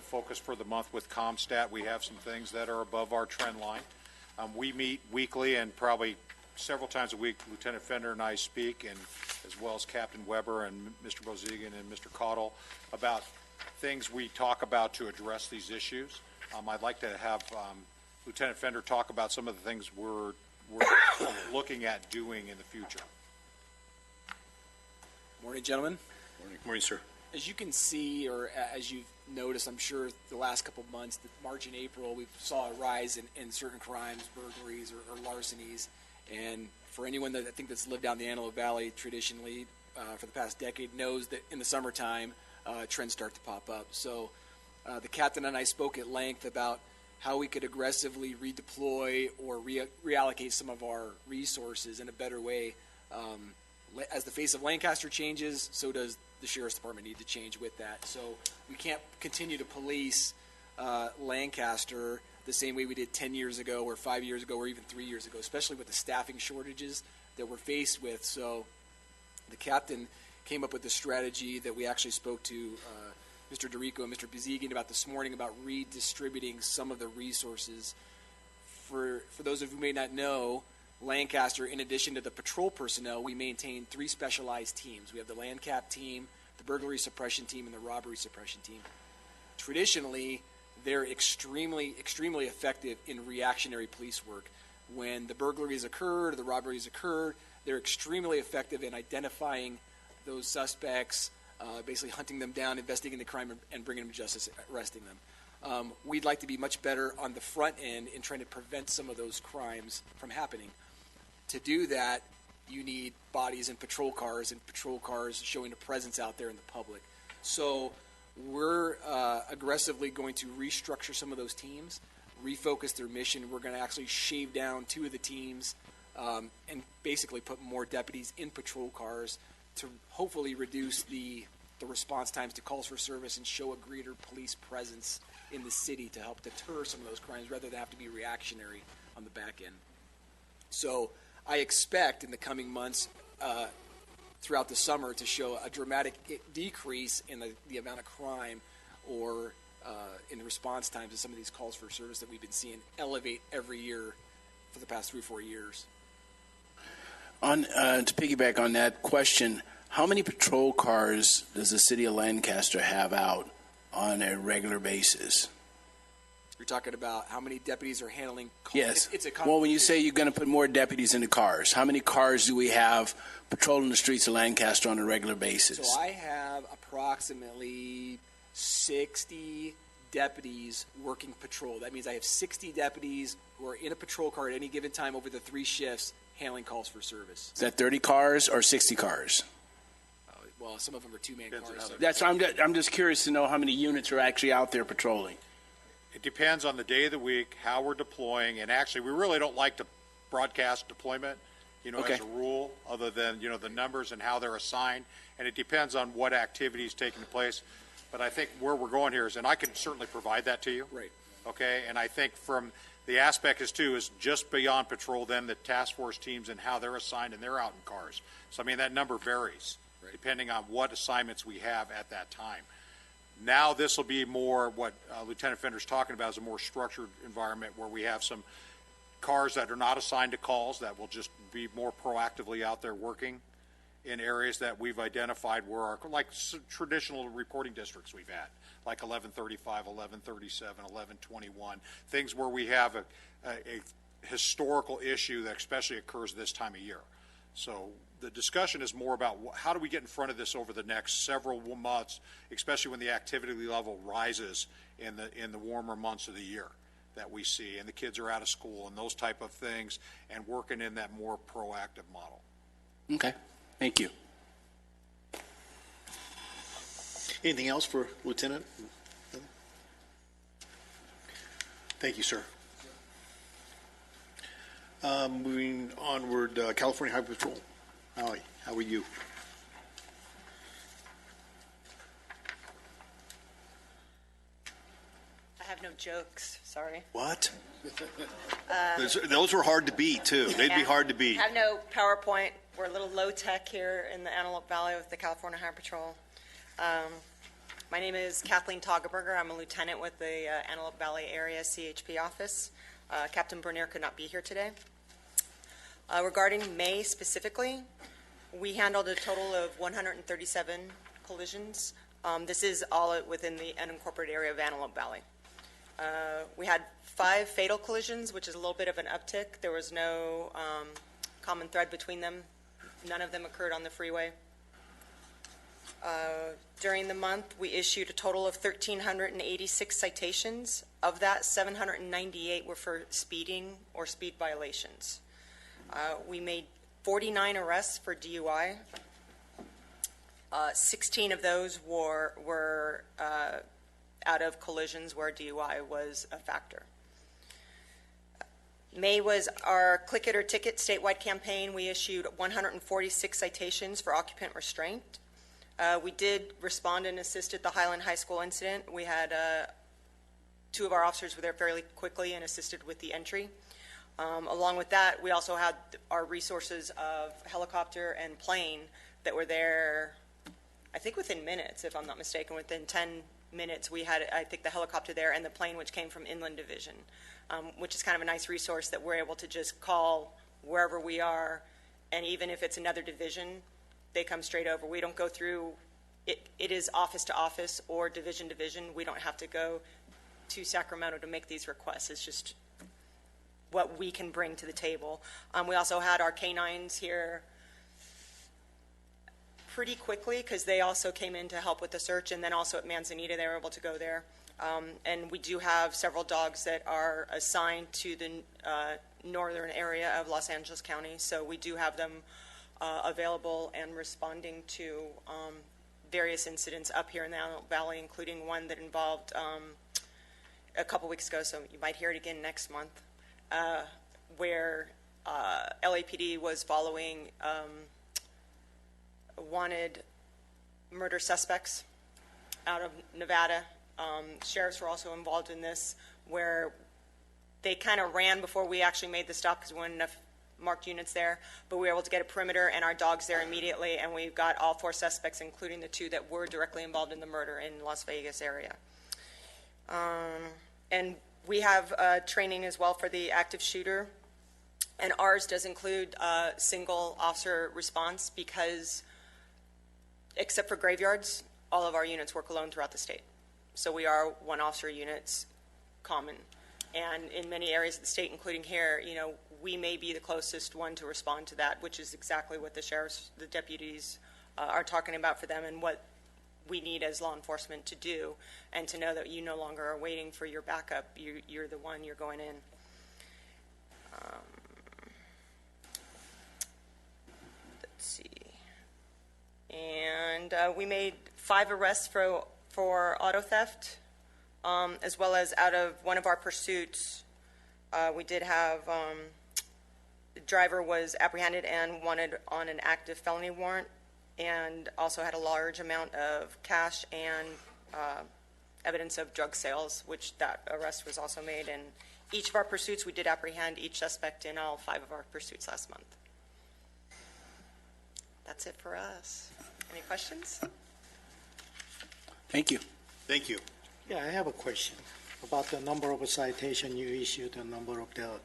focus for the month with ComStat, we have some things that are above our trend line. We meet weekly and probably several times a week. Lieutenant Fender and I speak, and as well as Captain Weber and Mr. Bozigan and Mr. Cottle, about things we talk about to address these issues. I'd like to have Lieutenant Fender talk about some of the things we're looking at doing in the future. Morning, gentlemen. Morning, sir. As you can see, or as you've noticed, I'm sure the last couple of months, March and April, we saw a rise in certain crimes, burglaries or larcenies. And for anyone that I think that's lived down the Antelope Valley traditionally for the past decade knows that in the summertime, trends start to pop up. So the captain and I spoke at length about how we could aggressively redeploy or reallocate some of our resources in a better way. As the face of Lancaster changes, so does the Sheriff's Department need to change with that. So we can't continue to police Lancaster the same way we did 10 years ago or 5 years ago or even 3 years ago, especially with the staffing shortages that we're faced with. So the captain came up with a strategy that we actually spoke to Mr. Dorico and Mr. Bozigan about this morning about redistributing some of the resources. For those of you who may not know, Lancaster, in addition to the patrol personnel, we maintain 3 specialized teams. We have the land cap team, the burglary suppression team, and the robbery suppression team. Traditionally, they're extremely, extremely effective in reactionary police work. When the burglaries occurred, the robberies occurred, they're extremely effective in identifying those suspects, basically hunting them down, investigating the crime, and bringing them to justice, arresting them. We'd like to be much better on the front end in trying to prevent some of those crimes from happening. To do that, you need bodies in patrol cars and patrol cars showing a presence out there in the public. So we're aggressively going to restructure some of those teams, refocus their mission. We're going to actually shave down 2 of the teams and basically put more deputies in patrol cars to hopefully reduce the response times to calls for service and show a greater police presence in the city to help deter some of those crimes rather than have to be reactionary on the back end. So I expect in the coming months throughout the summer to show a dramatic decrease in the amount of crime or in the response times to some of these calls for service that we've been seeing elevate every year for the past 3 or 4 years. To piggyback on that question, how many patrol cars does the city of Lancaster have out on a regular basis? You're talking about how many deputies are handling calls? Yes. It's a well, when you say you're going to put more deputies in the cars, how many cars do we have patrolling the streets of Lancaster on a regular basis? So I have approximately 60 deputies working patrol. That means I have 60 deputies who are in a patrol car at any given time over the 3 shifts handling calls for service. Is that 30 cars or 60 cars? Well, some of them are 2-man cars. So That's I'm just curious to know how many units are actually out there patrolling. It depends on the day of the week, how we're deploying, and actually, we really don't like to broadcast deployment, Okay. as a rule, other than, the numbers and how they're assigned, and it depends on what activity is taking place. But I think where we're going here is, and I can certainly provide that to you. Right. Okay, and I think from the aspect is just beyond patrol, then the task force teams and how they're assigned, and they're out in cars. So, I mean, that number varies depending on what assignments we have at that time. Now this will be more what Lieutenant Fender's talking about is a more structured environment where we have some cars that are not assigned to calls that will just be more proactively out there working in areas that we've identified where our, like traditional reporting districts we've had, like 1135, 1137, 1121, things where we have a historical issue that especially occurs this time of year. So the discussion is more about how do we get in front of this over the next several months, especially when the activity level rises in the warmer months of the year that we see, and the kids are out of school and those type of things, and working in that more proactive model. Okay, thank you. Anything else for Lieutenant? Thank you, sir. Moving onward, California Highway Patrol. Howie, how are you? I have no jokes, sorry. What? Those were hard to beat, too. They'd be hard to beat. I have no PowerPoint. We're a little low-tech here in the Antelope Valley with the California Highway Patrol. My name is Kathleen Toggeberger. I'm a lieutenant with the Antelope Valley Area CHP office. Captain Bernier could not be here today. Regarding May specifically, we handled a total of 137 collisions. This is all within the unincorporated area of Antelope Valley. We had 5 fatal collisions, which is a little bit of an uptick. There was no common thread between them. None of them occurred on the freeway. During the month, we issued a total of 1,386 citations. Of that, 798 were for speeding or speed violations. We made 49 arrests for DUI. 16 of those were out of collisions where DUI was a factor. May was our Click It or Ticket statewide campaign. We issued 146 citations for occupant restraint. We did respond and assist at the Highland High School incident. We had 2 of our officers were there fairly quickly and assisted with the entry. Along with that, we also had our resources of helicopter and plane that were there, I think within minutes, if I'm not mistaken. Within 10 minutes, we had, I think, the helicopter there and the plane, which came from Inland Division, which is kind of a nice resource that we're able to just call wherever we are, and even if it's another division, they come straight over. We don't go through, it is office to office or division to division. We don't have to go to Sacramento to make these requests. It's just what we can bring to the table. We also had our canines here pretty quickly because they also came in to help with the search, and then also at Manzanita they were able to go there. And we do have several dogs that are assigned to the northern area of Los Angeles County, so we do have them available and responding to various incidents up here in the Antelope Valley, including one that involved a couple weeks ago, so you might hear it again next month, where LAPD was following wanted murder suspects out of Nevada. Sheriffs were also involved in this, where they kind of ran before we actually made the stop because we weren't enough marked units there, but we were able to get a perimeter and our dogs there immediately, and we've got all 4 suspects, including the 2 that were directly involved in the murder in Las Vegas area. And we have training as well for the active shooter, and ours does include single officer response because, except for graveyards, all of our units work alone throughout the state. So we are 1 officer units common. And in many areas of the state, including here, you know, we may be the closest one to respond to that, which is exactly what the sheriffs, the deputies are talking about for them and what we need as law enforcement to do, and to know that you no longer are waiting for your backup. You're the one, you're going in. Let's see. And we made 5 arrests for auto theft, as well as out of one of our pursuits, we did have the driver was apprehended and wanted on an active felony warrant, and also had a large amount of cash and evidence of drug sales, which that arrest was also made. And each of our pursuits, we did apprehend each suspect in all 5 of our pursuits last month. That's it for us. Any questions? Thank you. Thank you. Yeah, I have a question about the number of citations you issued, the number of the,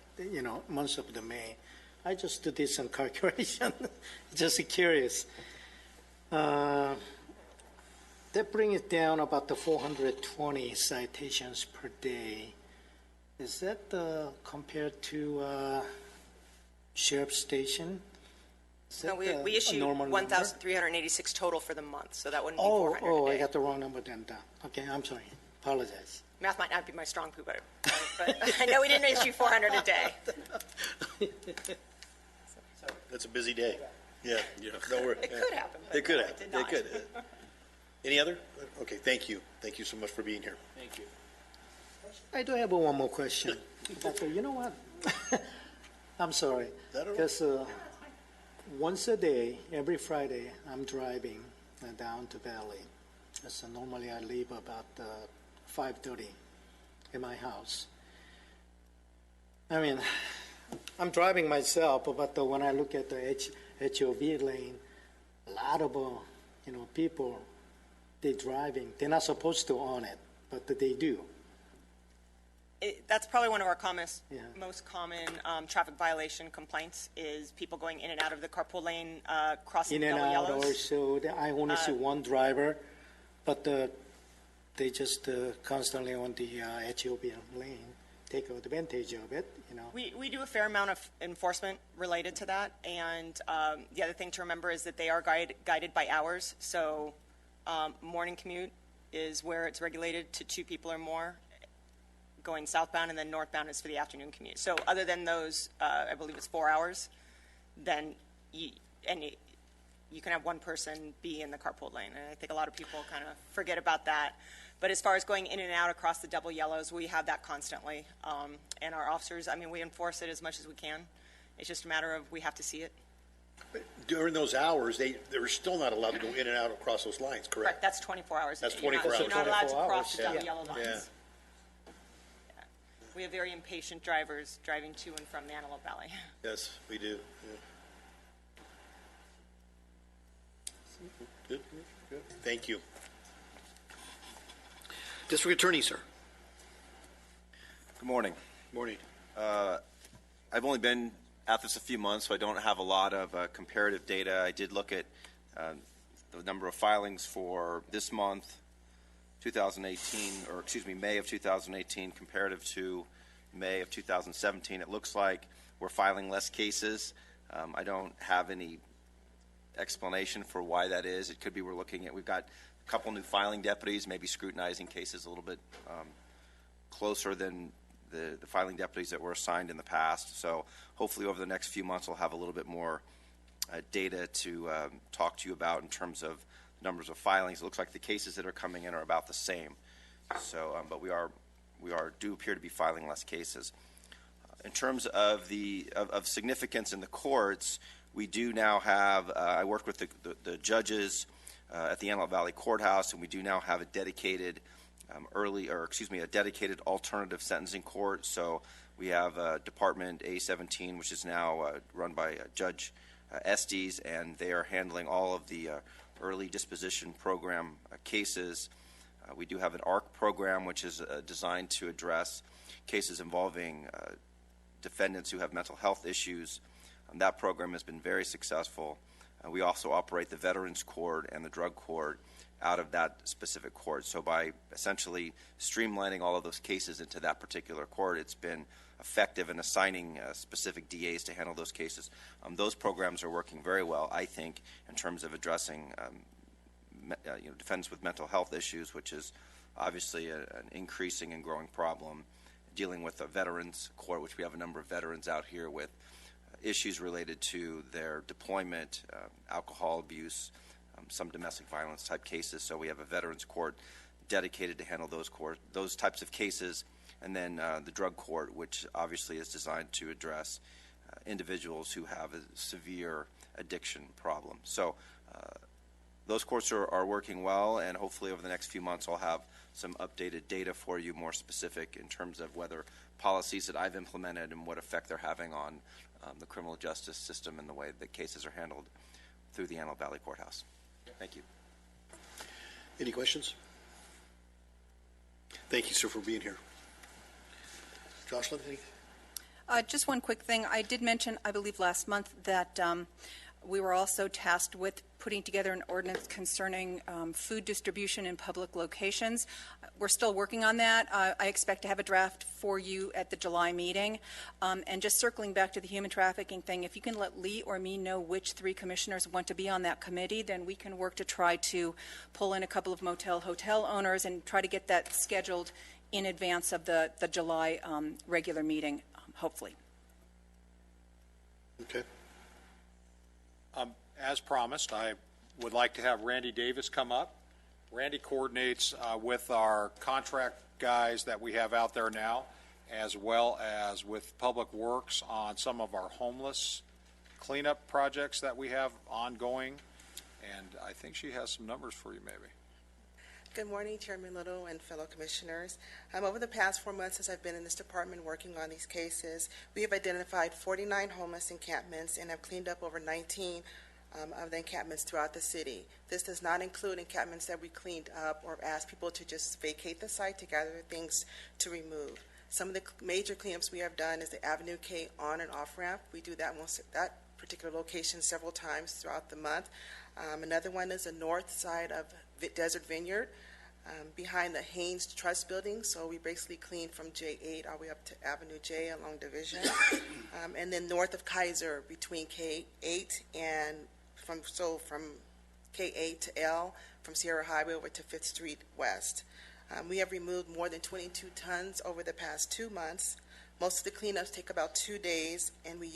months of the May. I just did some calculation, just curious. That brings it down about the 420 citations per day. Is that compared to sheriff's station? Is No, that we a issued normal number? 1,386 total for the month, so that wouldn't be Oh, 400 oh, a I day. got the wrong number then. Okay, I'm sorry. Apologize. Math might not be my strong suit, but I know we didn't issue 400 a day. That's a busy day. Yeah, no worry. It could happen, but It could no, it happen. did not. It could. Any other? Okay, thank you. Thank you so much for being here. Thank you. I do have one more question. But you know what? I'm sorry. That all right? Because once a day, every Friday, I'm driving down to Valley. So normally I leave about 5:30 in my house. I mean, I'm driving myself, but when I look at the HOV lane, a lot of people, they're driving. They're not supposed to on it, but they do. That's probably one of our Yeah. most common traffic violation complaints is people going in and out of the carpool lane, crossing In and double out, yellows. or so. I only see one driver, but they just constantly on the HOV lane take advantage of it. We do a fair amount of enforcement related to that, and the other thing to remember is that they are guided by hours. So morning commute is where it's regulated to 2 people or more going southbound, and then northbound is for the afternoon commute. So other than those, I believe it's 4 hours, then you can have one person be in the carpool lane. And I think a lot of people kind of forget about that. But as far as going in and out across the double yellows, we have that constantly. And our officers, we enforce it as much as we can. It's just a matter of we have to see it. During those hours, they're still not allowed to go in and out across those lines, correct? That's 24 hours. That's a day. You're not- 24 You're not allowed to 24 cross the hours. double yellow lines. Yeah. Yeah. We have very impatient drivers driving to and from the Antelope Valley. Yes, we do. Yeah. Good. Thank you. District Attorney, sir. Good morning. Morning. I've only been at this a few months, so I don't have a lot of comparative data. I did look at the number of filings for this month, 2018, or excuse me, May of 2018, comparative to May of 2017. It looks like we're filing less cases. I don't have any explanation for why that is. It could be we've got a couple new filing deputies, maybe scrutinizing cases a little bit closer than the filing deputies that were assigned in the past. So hopefully over the next few months we'll have a little bit more data to talk to you about in terms of numbers of filings. It looks like the cases that are coming in are about the same. So, but we do appear to be filing less cases. In terms of of significance in the courts, we do now have, I worked with the judges at the Antelope Valley Courthouse, and we do now have a dedicated a dedicated alternative sentencing court. So we have Department A17, which is now run by Judge Estes, and they are handling all of the early disposition program cases. We do have an ARC program, which is designed to address cases involving defendants who have mental health issues. That program has been very successful. We also operate the Veterans Court and the Drug Court out of that specific court. So by essentially streamlining all of those cases into that particular court, it's been effective in assigning specific DAs to handle those cases. Those programs are working very well, I think, in terms of addressing defendants with mental health issues, which is obviously an increasing and growing problem. Dealing with the Veterans Court, which we have a number of veterans out here with issues related to their deployment, alcohol abuse, some domestic violence type cases. So we have a Veterans Court dedicated to handle those types of cases, and then the Drug Court, which obviously is designed to address individuals who have a severe addiction problem. So those courts are working well, and hopefully over the next few months I'll have some updated data for you, more specific in terms of whether policies that I've implemented and what effect they're having on the criminal justice system and the way that cases are handled through the Antelope Valley Courthouse. Thank you. Any questions? Thank you, sir, for being here. Jocelyn, anything? Just one quick thing. I did mention, I believe last month, that We were also tasked with putting together an ordinance concerning food distribution in public locations. We're still working on that. I expect to have a draft for you at the July meeting. And just circling back to the human trafficking thing, if you can let Lee or me know which 3 commissioners want to be on that committee, then we can work to try to pull in a couple of motel, hotel owners and try to get that scheduled in advance of the July regular meeting, hopefully. Okay. As promised, I would like to have Randy Davis come up. Randy coordinates with our contract guys that we have out there now, as well as with Public Works on some of our homeless cleanup projects that we have ongoing. And I think she has some numbers for you, maybe. Good morning, Chairman Little and fellow commissioners. Over the past 4 months since I've been in this department working on these cases, we have identified 49 homeless encampments and have cleaned up over 19 of the encampments throughout the city. This does not include encampments that we cleaned up or asked people to just vacate the site to gather things to remove. Some of the major cleanups we have done is the Avenue K on and off ramp. We do that particular location several times throughout the month. Another one is the north side of Desert Vineyard, behind the Haynes Trust Building. So we basically clean from J8 all the way up to Avenue J along Division. And then north of Kaiser between K8 and from K8 to L, from Sierra Highway over to 5th Street West. We have removed more than 22 tons over the past 2 months. Most of the cleanups take about 2 days, and we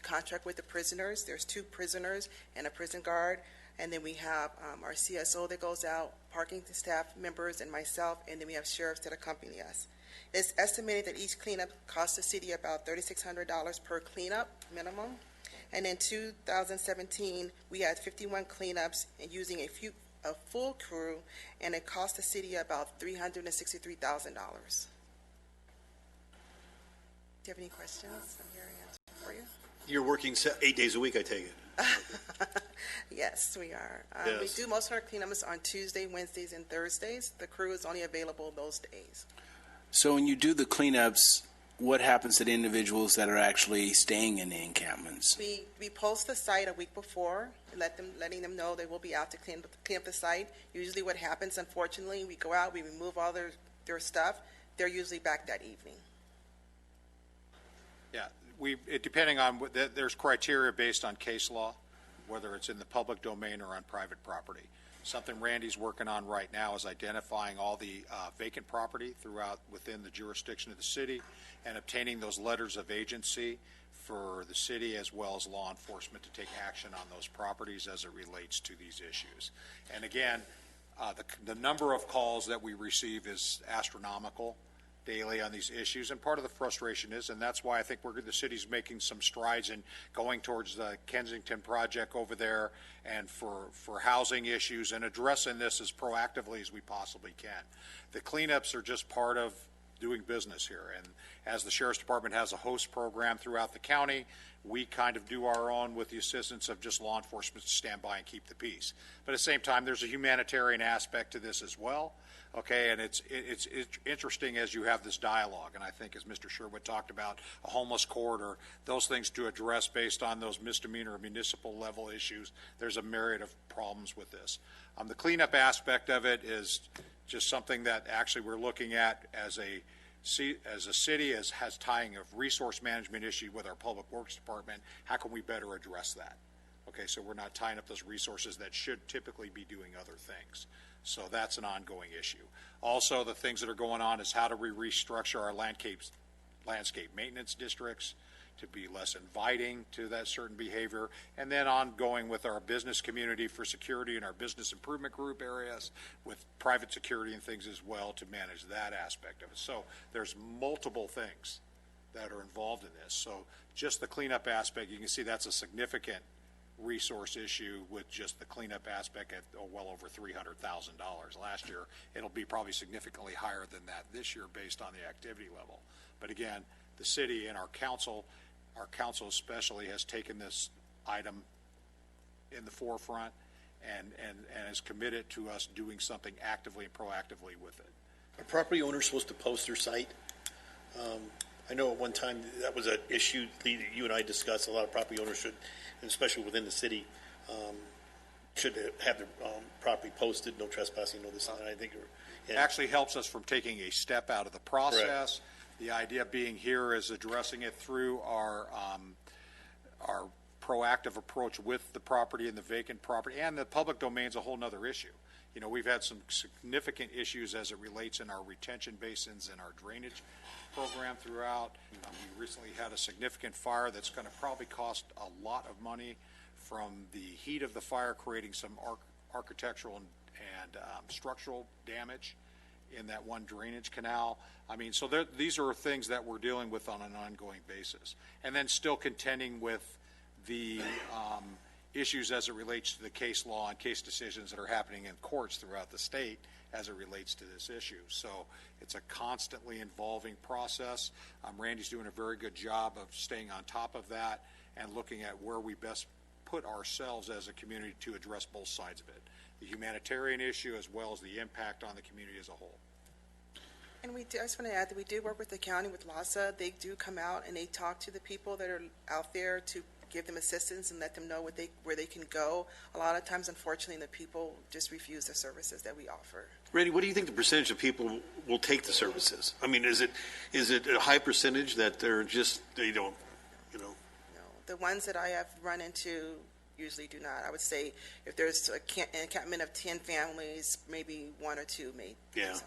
contract with the prisoners. There's 2 prisoners and a prison guard. And then we have our CSO that goes out, parking staff members, and myself, and then we have sheriffs that accompany us. It's estimated that each cleanup costs the city about $3,600 per cleanup minimum. And in 2017, we had 51 cleanups and using a full crew, and it cost the city about $363,000. Do you have any questions? I'm here to answer for you. You're working 8 days a week, I take it? Yes, we are. Yes. We do most of our cleanups on Tuesday, Wednesdays, and Thursdays. The crew is only available those days. So when you do the cleanups, what happens to the individuals that are actually staying in the encampments? We post the site a week before, letting them know they will be out to clean up the site. Usually what happens, unfortunately, we go out, we remove all their stuff. They're usually back that evening. Yeah, depending on, there's criteria based on case law, whether it's in the public domain or on private property. Something Randy's working on right now is identifying all the vacant property within the jurisdiction of the city and obtaining those letters of agency for the city as well as law enforcement to take action on those properties as it relates to these issues. And again, the number of calls that we receive is astronomical daily on these issues, and part of the frustration is, and that's why I think the city's making some strides in going towards the Kensington project over there and for housing issues and addressing this as proactively as we possibly can. The cleanups are just part of doing business here, and as the Sheriff's Department has a host program throughout the county, we kind of do our own with the assistance of just law enforcement to stand by and keep the peace. But at the same time, there's a humanitarian aspect to this as well. Okay, and it's interesting as you have this dialogue, and I think as Mr. Sherwood talked about, a homeless corridor, those things to address based on those misdemeanor or municipal level issues, there's a myriad of problems with this. The cleanup aspect of it is just something that actually we're looking at as a city has tying of resource management issue with our Public Works Department. How can we better address that? Okay, so we're not tying up those resources that should typically be doing other things. So that's an ongoing issue. Also, the things that are going on is how do we restructure our landscape maintenance districts to be less inviting to that certain behavior, and then ongoing with our business community for security in our business improvement group areas with private security and things as well to manage that aspect of it. So there's multiple things that are involved in this. So just the cleanup aspect, you can see that's a significant resource issue with just the cleanup aspect at well over $300,000 last year. It'll be probably significantly higher than that this year based on the activity level. But again, the city and our council especially has taken this item in the forefront and is committed to us doing something actively and proactively with it. Are property owners supposed to post their site I know at one time that was an issue, Lee, that you and I discussed. A lot of property owners should, and especially within the city, should have their property posted, no trespassing, no this and that. I think It actually helps us from taking a step out of the process. The idea being here is addressing it through our proactive approach with the property and the vacant property, and the public domain's a whole nother issue. You know, we've had some significant issues as it relates in our retention basins and our drainage program throughout. We recently had a significant fire that's going to probably cost a lot of money from the heat of the fire, creating some architectural and structural damage in that one drainage canal. I mean, so these are things that we're dealing with on an ongoing basis. And then still contending with the issues as it relates to the case law and case decisions that are happening in courts throughout the state as it relates to this issue. So it's a constantly evolving process. Randy's doing a very good job of staying on top of that and looking at where we best put ourselves as a community to address both sides of it, the humanitarian issue as well as the impact on the community as a whole. And I just want to add that we do work with the county, with LASA. They do come out and they talk to the people that are out there to give them assistance and let them know where they can go. A lot of times, unfortunately, the people just refuse the services that we offer. Randy, what do you think the percentage of people will take the services? I mean, is it a high percentage that they don't, you know? No, the ones that I have run into usually do not. I would say if there's an encampment of 10 families, maybe 1 or 2 may do something.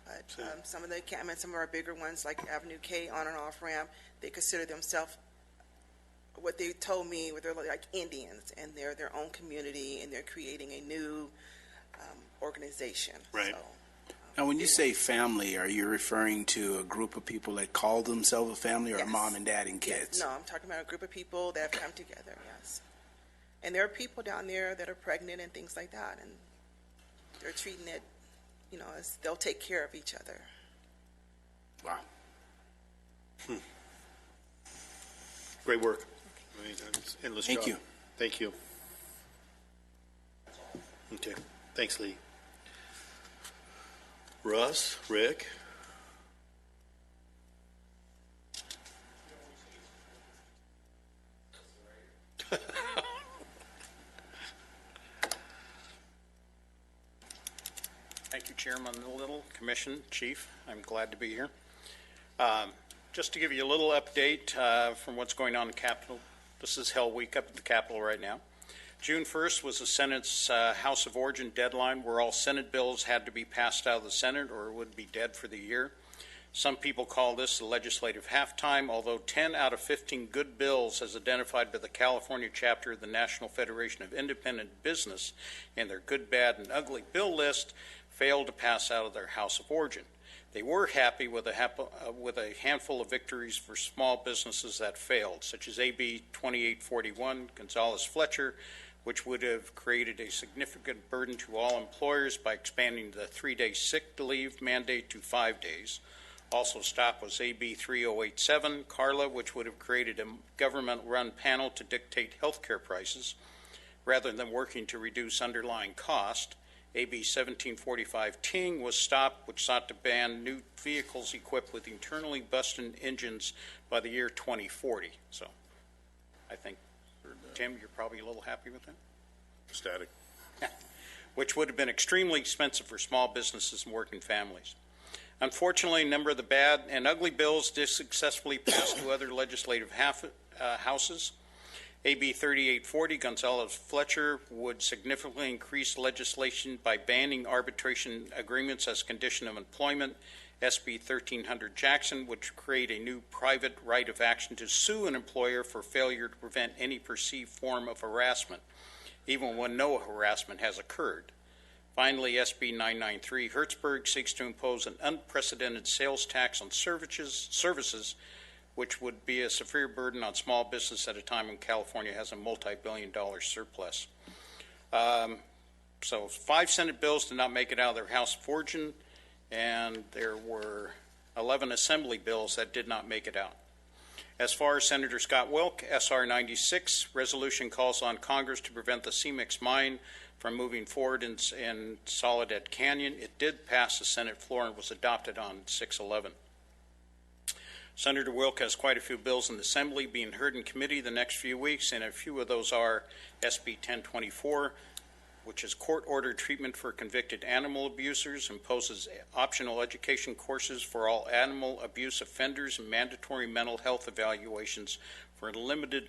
But some of the encampments, some of our bigger ones like Avenue K on and off ramp, they consider themselves, what they told me, they're like Indians, and they're their own community, and they're creating a new organization. Right. So, Now, when you say family, are you referring to a group of people that call themselves a family, or yes. mom and dad and kids? Yes. No, I'm talking about a group of people that have come together, yes. And there are people down there that are pregnant and things like that, and they're treating it, you know, as they'll take care of each other. Wow. Great work. I mean, it's endless Thank job. you. Thank you. Okay. Thanks, Lee. Russ, Rick. Thank you, Chairman Little, Commission, Chief. I'm glad to be here. Just to give you a little update from what's going on in the Capitol. This is Hell Week up at the Capitol right now. June 1st was the Senate's House of Origin deadline, where all Senate bills had to be passed out of the Senate or it would be dead for the year. Some people call this the legislative halftime, although 10 out of 15 good bills, as identified by the California chapter of the National Federation of Independent Business in their good, bad, and ugly bill list, failed to pass out of their House of Origin. They were happy with a handful of victories for small businesses that failed, such as AB 2841, Gonzalez-Fletcher, which would have created a significant burden to all employers by expanding the 3-day sick leave mandate to 5 days. Also stopped was AB 3087, Carla, which would have created a government-run panel to dictate health care prices rather than working to reduce underlying cost. AB 1745 Ting was stopped, which sought to ban new vehicles equipped with internally busted engines by the year 2040. So I think, Tim, you're probably a little happy with that? Static. Which would have been extremely expensive for small businesses and working families. Unfortunately, a number of the bad and ugly bills did successfully pass to other legislative houses. AB 3840, Gonzalez-Fletcher, would significantly increase legislation by banning arbitration agreements as a condition of employment. SB 1300 Jackson would create a new private right of action to sue an employer for failure to prevent any perceived form of harassment, even when no harassment has occurred. Finally, SB 993 Hertzberg seeks to impose an unprecedented sales tax on services, which would be a severe burden on small business at a time when California has a multi-billion-dollar surplus. So 5 Senate bills did not make it out of their House of Origin, and there were 11 Assembly bills that did not make it out. As far as Senator Scott Wilk, SR 96 resolution calls on Congress to prevent the CMEX mine from moving forward in Soledad Canyon. It did pass the Senate floor and was adopted on 6/11. Senator Wilk has quite a few bills in the Assembly being heard in committee the next few weeks, and a few of those are SB 1024, which is court-ordered treatment for convicted animal abusers, imposes optional education courses for all animal abuse offenders, and mandatory mental health evaluations for a limited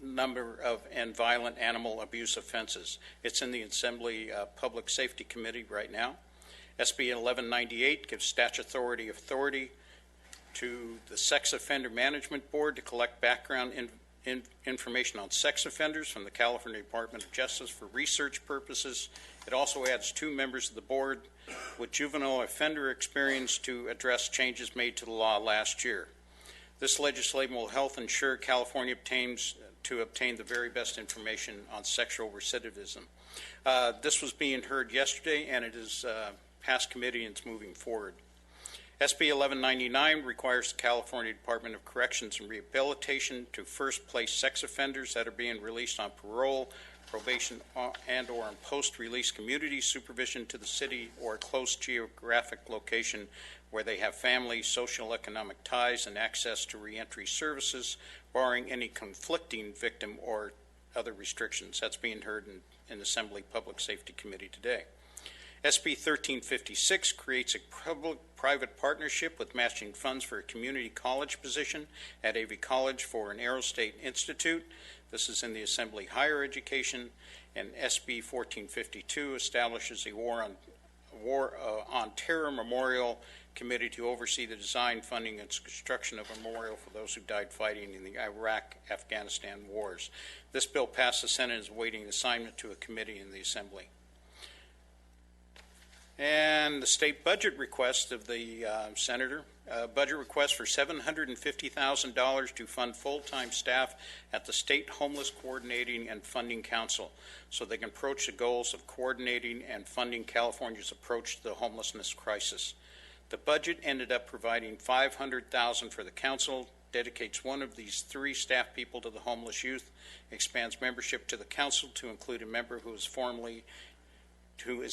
number of and violent animal abuse offenses. It's in the Assembly Public Safety Committee right now. SB 1198 gives statutory authority to the Sex Offender Management Board to collect background information on sex offenders from the California Department of Justice for research purposes. It also adds 2 members of the board with juvenile offender experience to address changes made to the law last year. This legislation will help ensure California obtains the very best information on sexual recidivism. This was being heard yesterday, and it is passed committee and it's moving forward. SB 1199 requires the California Department of Corrections and Rehabilitation to first place sex offenders that are being released on parole, probation, and or on post-release community supervision to the city or a close geographic location where they have family, social, economic ties, and access to reentry services, barring any conflicting victim or other restrictions. That's being heard in Assembly Public Safety Committee today. SB 1356 creates a public-private partnership with matching funds for a community college position at AV College for an Aerostate Institute. This is in the Assembly Higher Education. And SB 1452 establishes a War on Terror Memorial Committee to oversee the design, funding, and construction of a memorial for those who died fighting in the Iraq-Afghanistan wars. This bill passed the Senate and is awaiting assignment to a committee in the Assembly. And the state budget request of the senator, budget request for $750,000 to fund full-time staff at the State Homeless Coordinating and Funding Council so they can approach the goals of coordinating and funding California's approach to the homelessness crisis. The budget ended up providing $500,000 for the council, dedicates one of these 3 staff people to the homeless youth, expands membership to the council to include a member who is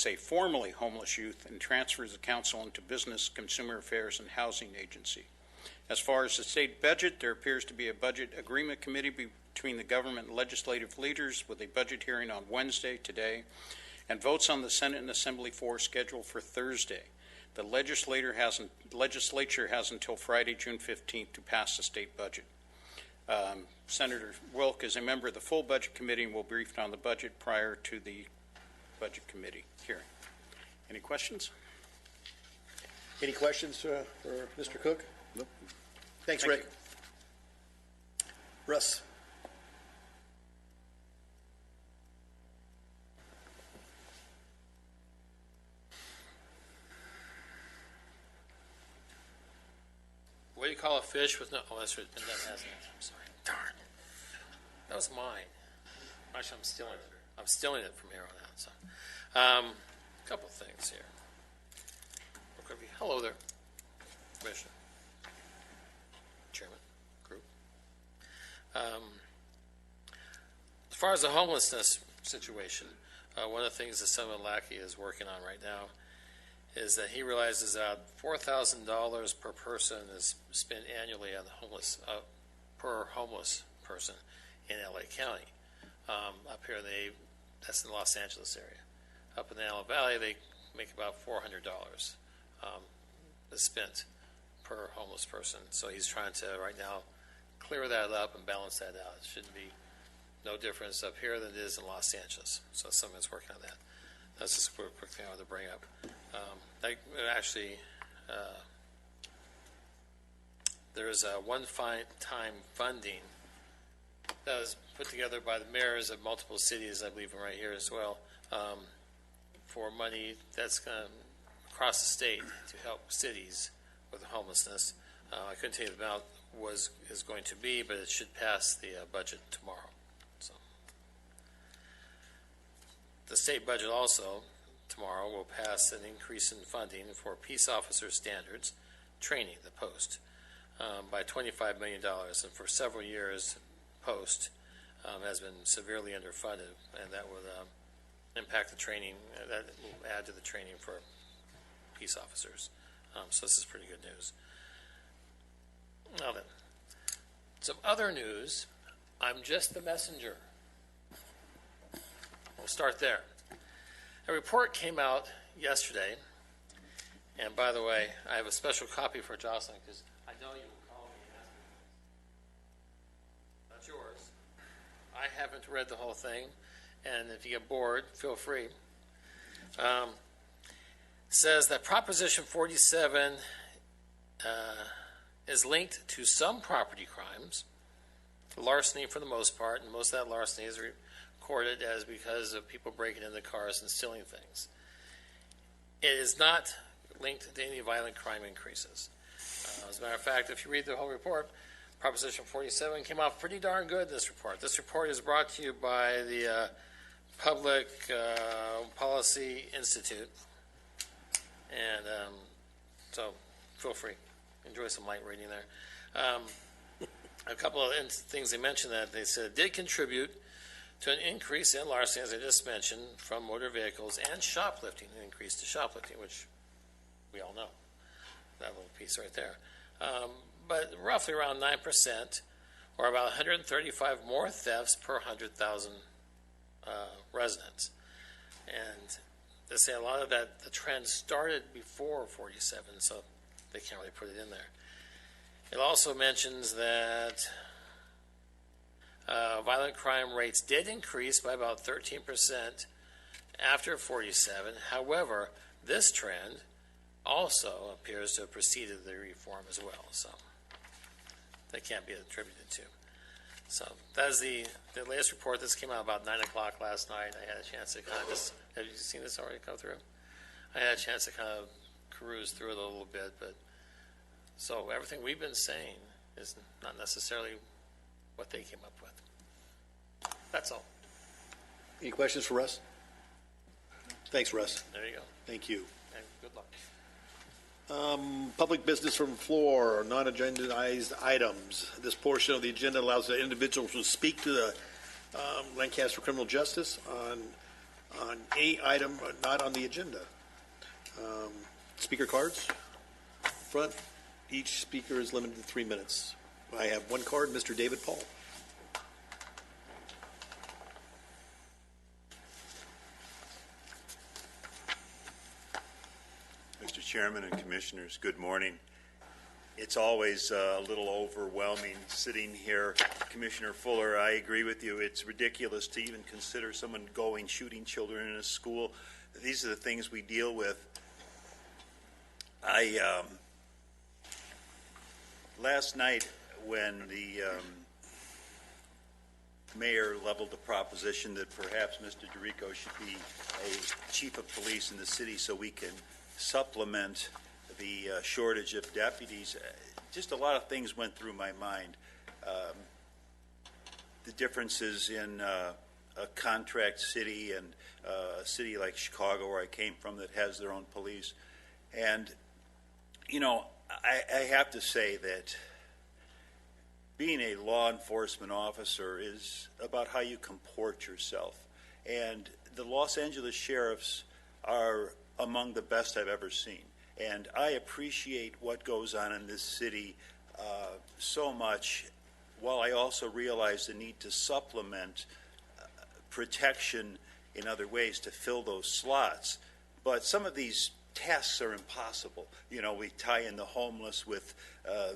a formerly homeless youth, and transfers the council into Business, Consumer Affairs, and Housing Agency. As far as the state budget, there appears to be a budget agreement committee between the government and legislative leaders with a budget hearing on Wednesday, today, and votes on the Senate and Assembly floor scheduled for Thursday. The legislature has until Friday, June 15th to pass the state budget. Senator Wilk is a member of the full budget committee and will brief on the budget prior to the Budget Committee hearing. Any questions? Any questions for Mr. Cook? No. Thanks, Thank Rick. Russ. What do you call a fish with no? Oh, that's right. That hasn't. I'm sorry. Darn. That was mine. Actually, I'm stealing it. I'm stealing it from here on out. So, a couple things here. Hello there, Commissioner, Chairman, Group. As far as the homelessness situation, one of the things that Senator Lackey is working on right now is that he realizes that $4,000 per person is spent annually on the homeless per homeless person in LA County. Up here, that's in the Los Angeles area. Up in the Antelope Valley, they make about $400 is spent per homeless person. So he's trying to right now clear that up and balance that out. It shouldn't be no difference up here than it is in Los Angeles. So someone's working on that. That's just a quick thing I wanted to bring up. There is a one-time funding that was put together by the mayors of multiple cities, I believe right here as well, for money that's going to across the state to help cities with homelessness. I couldn't tell you the amount is going to be, but it should pass the budget tomorrow. So the state budget also tomorrow will pass an increase in funding for peace officer standards training, the post, by $25 million, and for several years post has been severely underfunded, and that would impact the training, that will add to the training for peace officers. So this is pretty good news. Now then, some other news. I'm just the messenger. We'll start there. A report came out yesterday, and by the way, I have a special copy for Jocelyn because I know you will call me and ask me. Not yours. I haven't read the whole thing, and if you get bored, feel free. Says that Proposition 47 is linked to some property crimes, larceny for the most part, and most of that larceny is recorded as because of people breaking into cars and stealing things. It is not linked to any violent crime increases. As a matter of fact, if you read the whole report, Proposition 47 came out pretty darn good in this report. This report is brought to you by the Public Policy Institute, and so feel free. Enjoy some light reading there. A couple of things they mentioned that they said did contribute to an increase in larceny, as I just mentioned, from motor vehicles and shoplifting, an increase to shoplifting, which we all know, that little piece right there. But roughly around 9%, or about 135 more thefts per 100,000 residents. And they say a lot of that, the trend started before 47, so they can't really put it in there. It also mentions that violent crime rates did increase by about 13% after 47. However, this trend also appears to have preceded the reform as well, so that can't be attributed to. So that is the latest report. This came out about 9 o'clock last night. I had a chance to kind of just, have you seen this already come through? I had a chance to kind of cruise through it a little bit, but so everything we've been saying is not necessarily what they came up with. That's all. Any questions for Russ? Thanks, Russ. There you go. Thank you. And good luck. Public business from the floor, non-agendized items. This portion of the agenda allows the individual to speak to the Lancaster Criminal Justice on a item not on the agenda. Speaker cards, front. Each speaker is limited to 3 minutes. I have one card, Mr. David Paul. Mr. Chairman and Commissioners, good morning. It's always a little overwhelming sitting here. Commissioner Fuller, I agree with you. It's ridiculous to even consider someone going shooting children in a school. These are the things we deal with. Last night when the mayor leveled the proposition that perhaps Mr. DeRico should be a chief of police in the city so we can supplement the shortage of deputies, just a lot of things went through my mind. The differences in a contract city and a city like Chicago, where I came from, that has their own police. And, you know, I have to say that being a law enforcement officer is about how you comport yourself. And the Los Angeles sheriffs are among the best I've ever seen. And I appreciate what goes on in this city so much, while I also realize the need to supplement protection in other ways to fill those slots. But some of these tasks are impossible. You know, we tie in the homeless with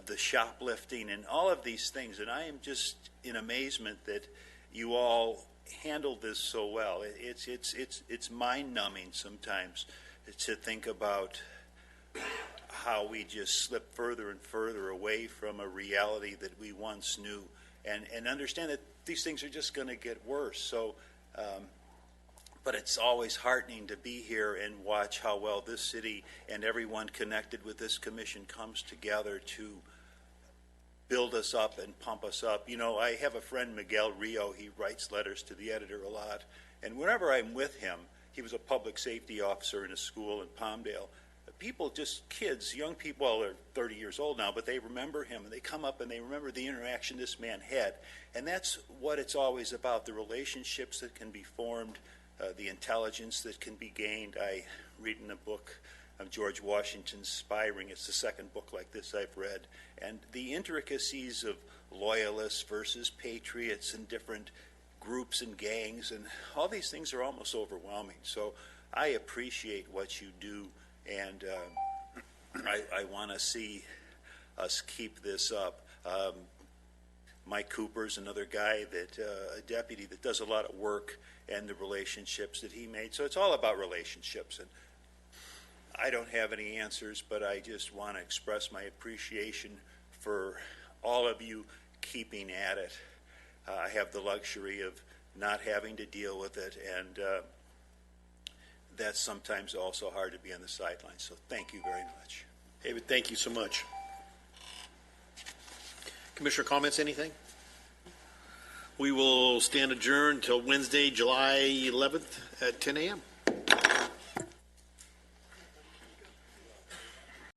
the shoplifting and all of these things, and I am just in amazement that you all handled this so well. It's mind-numbing sometimes to think about how we just slip further and further away from a reality that we once knew, and understand that these things are just going to get worse. So, but it's always heartening to be here and watch how well this city and everyone connected with this commission comes together to build us up and pump us up. You know, I have a friend, Miguel Rio. He writes letters to the editor a lot, and whenever I'm with him, he was a public safety officer in a school in Palmdale. People, just kids, young people, well, they're 30 years old now, but they remember him, and they come up and they remember the interaction this man had. And that's what it's always about, the relationships that can be formed, the intelligence that can be gained. I read in a book George Washington's Spy Ring. It's the second book like this I've read. And the intricacies of loyalists versus patriots and different groups and gangs and all these things are almost overwhelming. So I appreciate what you do, and I want to see us keep this up. Mike Cooper's another guy that a deputy that does a lot of work, and the relationships that he made. So it's all about relationships, and I don't have any answers, but I just want to express my appreciation for all of you keeping at it. I have the luxury of not having to deal with it, and that's sometimes also hard to be on the sidelines. So thank you very much. David, thank you so much. Commissioner comments, anything? We will stand adjourned until Wednesday, July 11th at 10 a.m.